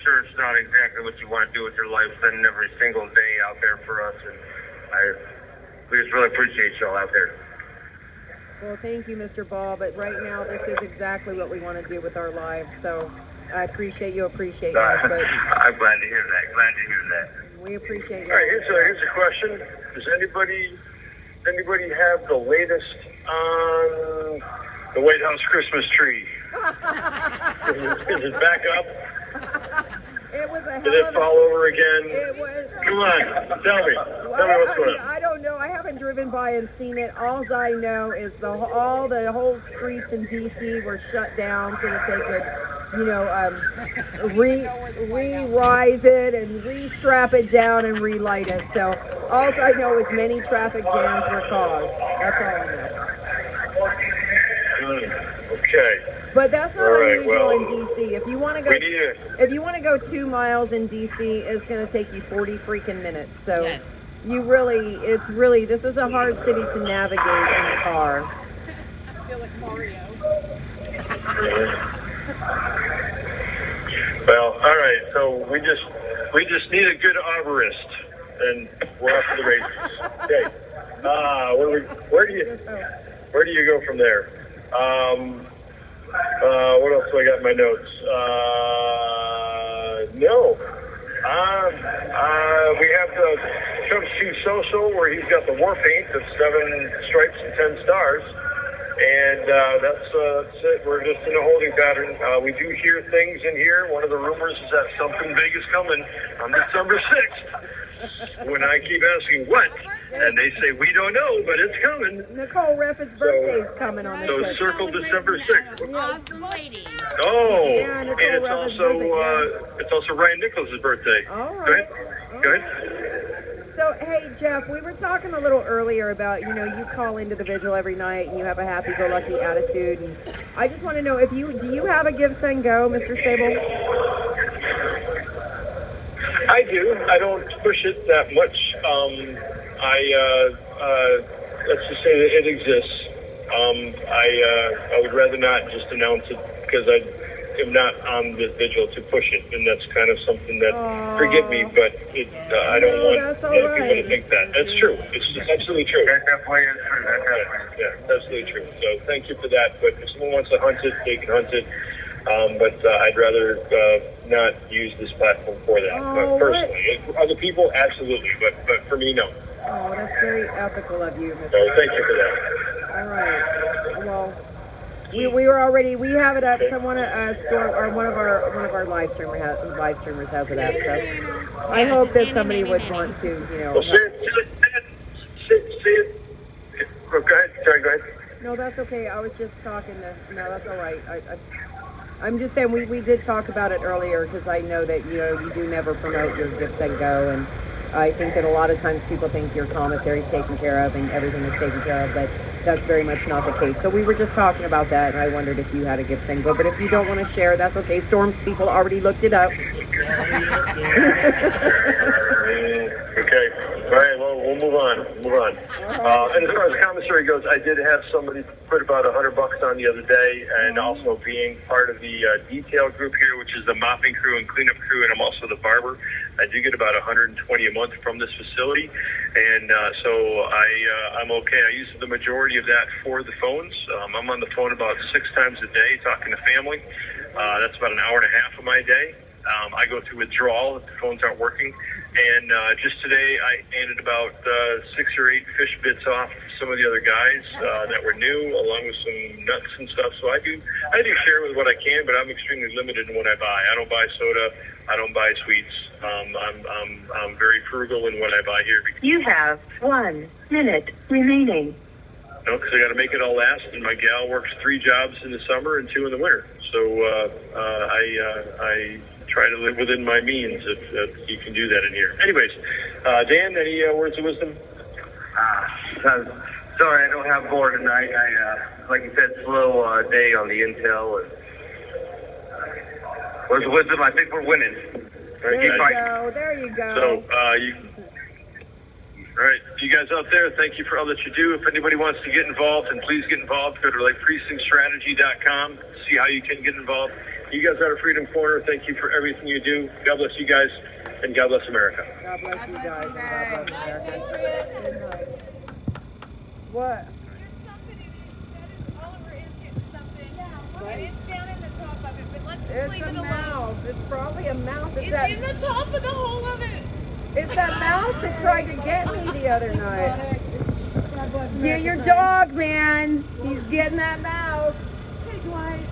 sure it's not exactly what you want to do with your life, spending every single day out there for us, and we just really appreciate y'all out there. Well, thank you, Mr. Ball, but right now this is exactly what we want to do with our lives, so I appreciate us, but I'm glad to hear that. we appreciate you. All right, here's a question. Does anybody have the latest on the White House Christmas tree? Is it back up? It was a Did it fall over again? It was. Come on, tell me what's going on. I don't know. I haven't driven by and seen it. All I know is all the whole streets in D.C. were shut down so that they could, re-rise it and re-strap it down and relight it. So all I know is many traffic jams were caused. That's all I know. Okay. But that's not unusual in DC. If you want to go 2 miles in DC, it's going to take you 40 freaking minutes. So this is a hard city to navigate in a car. I feel like Mario. Well, all right. So we just need a good arborist, and we're off to the races. Okay. Where do you go from there? What else do I got in my notes? We have the Trump's Chief Social where he's got the war paint that's 7 stripes and 10 stars. And that's it. We're just in a holding pattern. We do hear things in here. One of the rumors is that something big is coming on December 6th. When I keep asking what, And they say, we don't know, but it's coming. Nicole Reffitt's birthday's coming on the So 6th. circle December 6th. Awesome lady. Oh, Yeah, and Nicole it's Reffitt's also birthday, it's also Ryan Nichols' birthday. All right. Go ahead. Go ahead. So, hey, Jeff, we were talking a little earlier about, you call into the Vigil every night and you have a happy-go-lucky attitude. And I just want to know, do you have a give, send, go, Mr. Sable? I do. I don't push it that much. Let's just say that it exists. I would rather not just announce it because I am not on the Vigil to push it, and that's kind of something that, forgive me, but I don't want people to think that. That's true. It's absolutely true. That definitely is true. Yeah, that's absolutely true. So thank you for that. But if someone wants to hunt it, they can hunt it. But I'd rather not use this platform for that. Personally, other people, absolutely, but for me, no. Oh, that's very ethical of you, Mr. So thank you for that. All right. Well, we have it up. Someone one of our live streamers has it up. So I hope that somebody would want to, Well, say it. Go ahead. Sorry, go ahead. No, that's okay. I was just talking no, that's all right. I'm just saying we did talk about it earlier because I know that you do never promote your gifts and go, and I think that a lot of times people think your commissary is taken care of and everything is taken care of, but that's very much not the case. So we were just talking about that, and I wondered if you had a gift and go, but if you don't want to share, that's okay. Storm's people already looked it up. Okay. All right. Well, we'll move on. And as far as commissary goes, I did have somebody put about $100 on the other day, and also being part of the detail group here, which is the mopping crew and cleanup crew, and I'm also the barber. I do get about $120 a month from this facility, and so I'm okay. I use the majority of that for the phones. I'm on the phone about 6 times a day talking to family. That's about an hour and a half of my day. I go through withdrawal if the phones aren't working. And just today, I handed about 6 or 8 fish bits off to some of the other guys that were new, along with some nuts and stuff. So I do share with what I can, but I'm extremely limited in what I buy. I don't buy soda. I don't buy sweets. I'm very frugal in what I buy here. You have 1 minute remaining. No, because I got to make it all last, and my gal works 3 jobs in the summer and 2 in the winter. So I try to live within my means if you can do that in here. Anyways, Dan, any words of wisdom? Sorry, I don't have more tonight. I, like you said, slow day on the intel. And words of wisdom, I think we're winning. There you go. So, all right, you guys out there, thank you for all that you do. If anybody wants to get involved, and please get involved, go to precinctstrategy.com, see how you can get involved. You guys are Freedom Corner. Thank you for everything you do. God bless you guys, and God bless America. God bless you guys, and God bless America. What? There's something in it. Oliver is getting something. And it's down in the top of it, but let's just leave it alone. Mouse. It's probably a mouse. It's in the top of the whole of it. It's that mouse that tried to get me the other night. Yeah, your dog, man. He's getting that mouse. Hey, Dwight.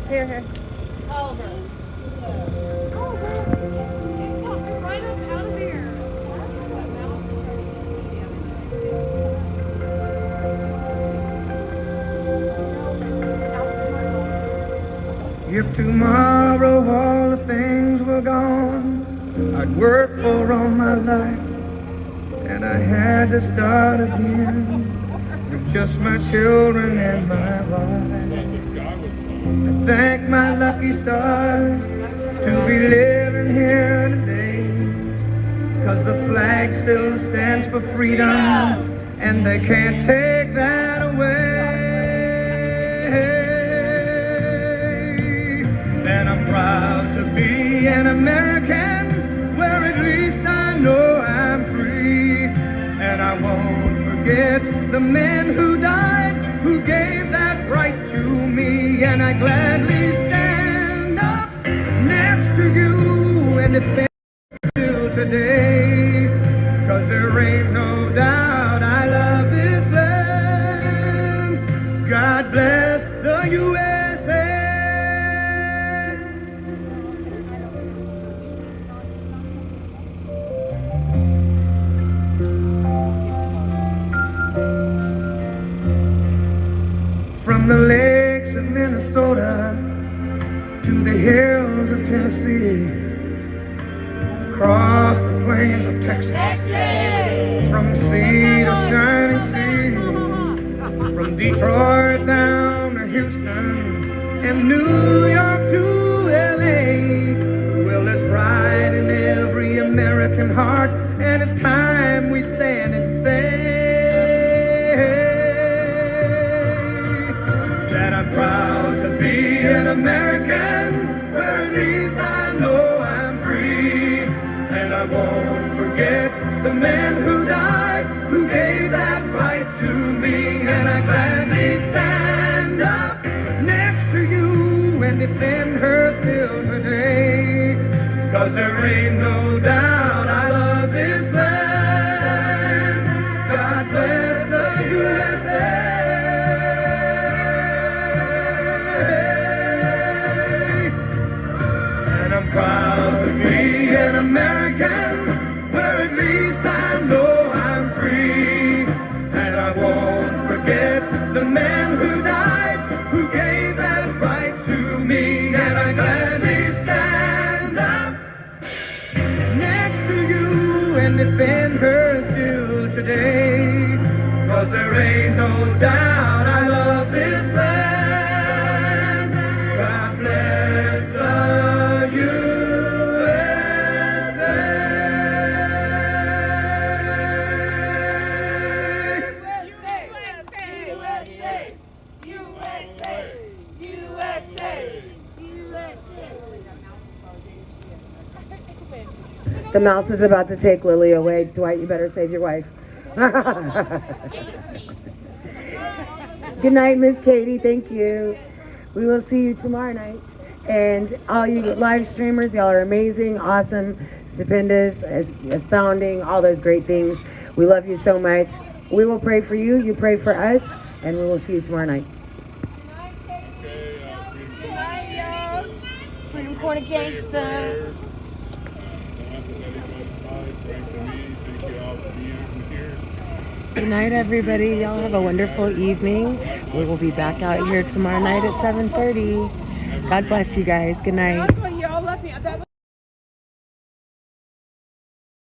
Here. Oliver. Oh, right up out of there. If tomorrow all the things were gone I'd worked for all my life, and I had to start again with just my children and my wife. I thank my lucky stars to be living here today, 'cause the flag still stands for freedom, and they can't take that away. And I'm proud to be an American, where at least I know I'm free. And I won't forget the men who died, who gave that right to me. And I gladly stand up next to you and defend you today, 'cause there ain't no doubt I love this land. God bless the USA. From the lakes of Minnesota to the hills of Tennessee, across the plains of Texas, from sea to shining sea, from Detroit down to Houston and New York to LA. Well, there's pride in every American heart, and it's time we stand and say that I'm proud to be an American, where at least I know I'm free. And I won't forget the men who died, who gave that right to me. And I gladly stand up next to you and defend her still today. 'Cause there ain't no doubt I love this land. God bless the USA. And I'm proud to be an American, where at least I know I'm free. And I won't forget the men who died, who gave that right to me. And I gladly stand up next to you and defend her still today. 'Cause there ain't no doubt I love this land. God bless the The mouse is about to take Lily away. Dwight, you better save your wife. Good night, Miss Katie. Thank you. We will see you tomorrow night. And all you live streamers, y'all are amazing, awesome, stupendous, astounding, all those great things. We love you so much. We will pray for you. You pray for us. And we will see you tomorrow night. Freedom Corner Gangsta. Good night, everybody. Y'all have a wonderful evening. We will be back out here tomorrow night at 7:30. God bless you guys. Good night. That's what y'all left me.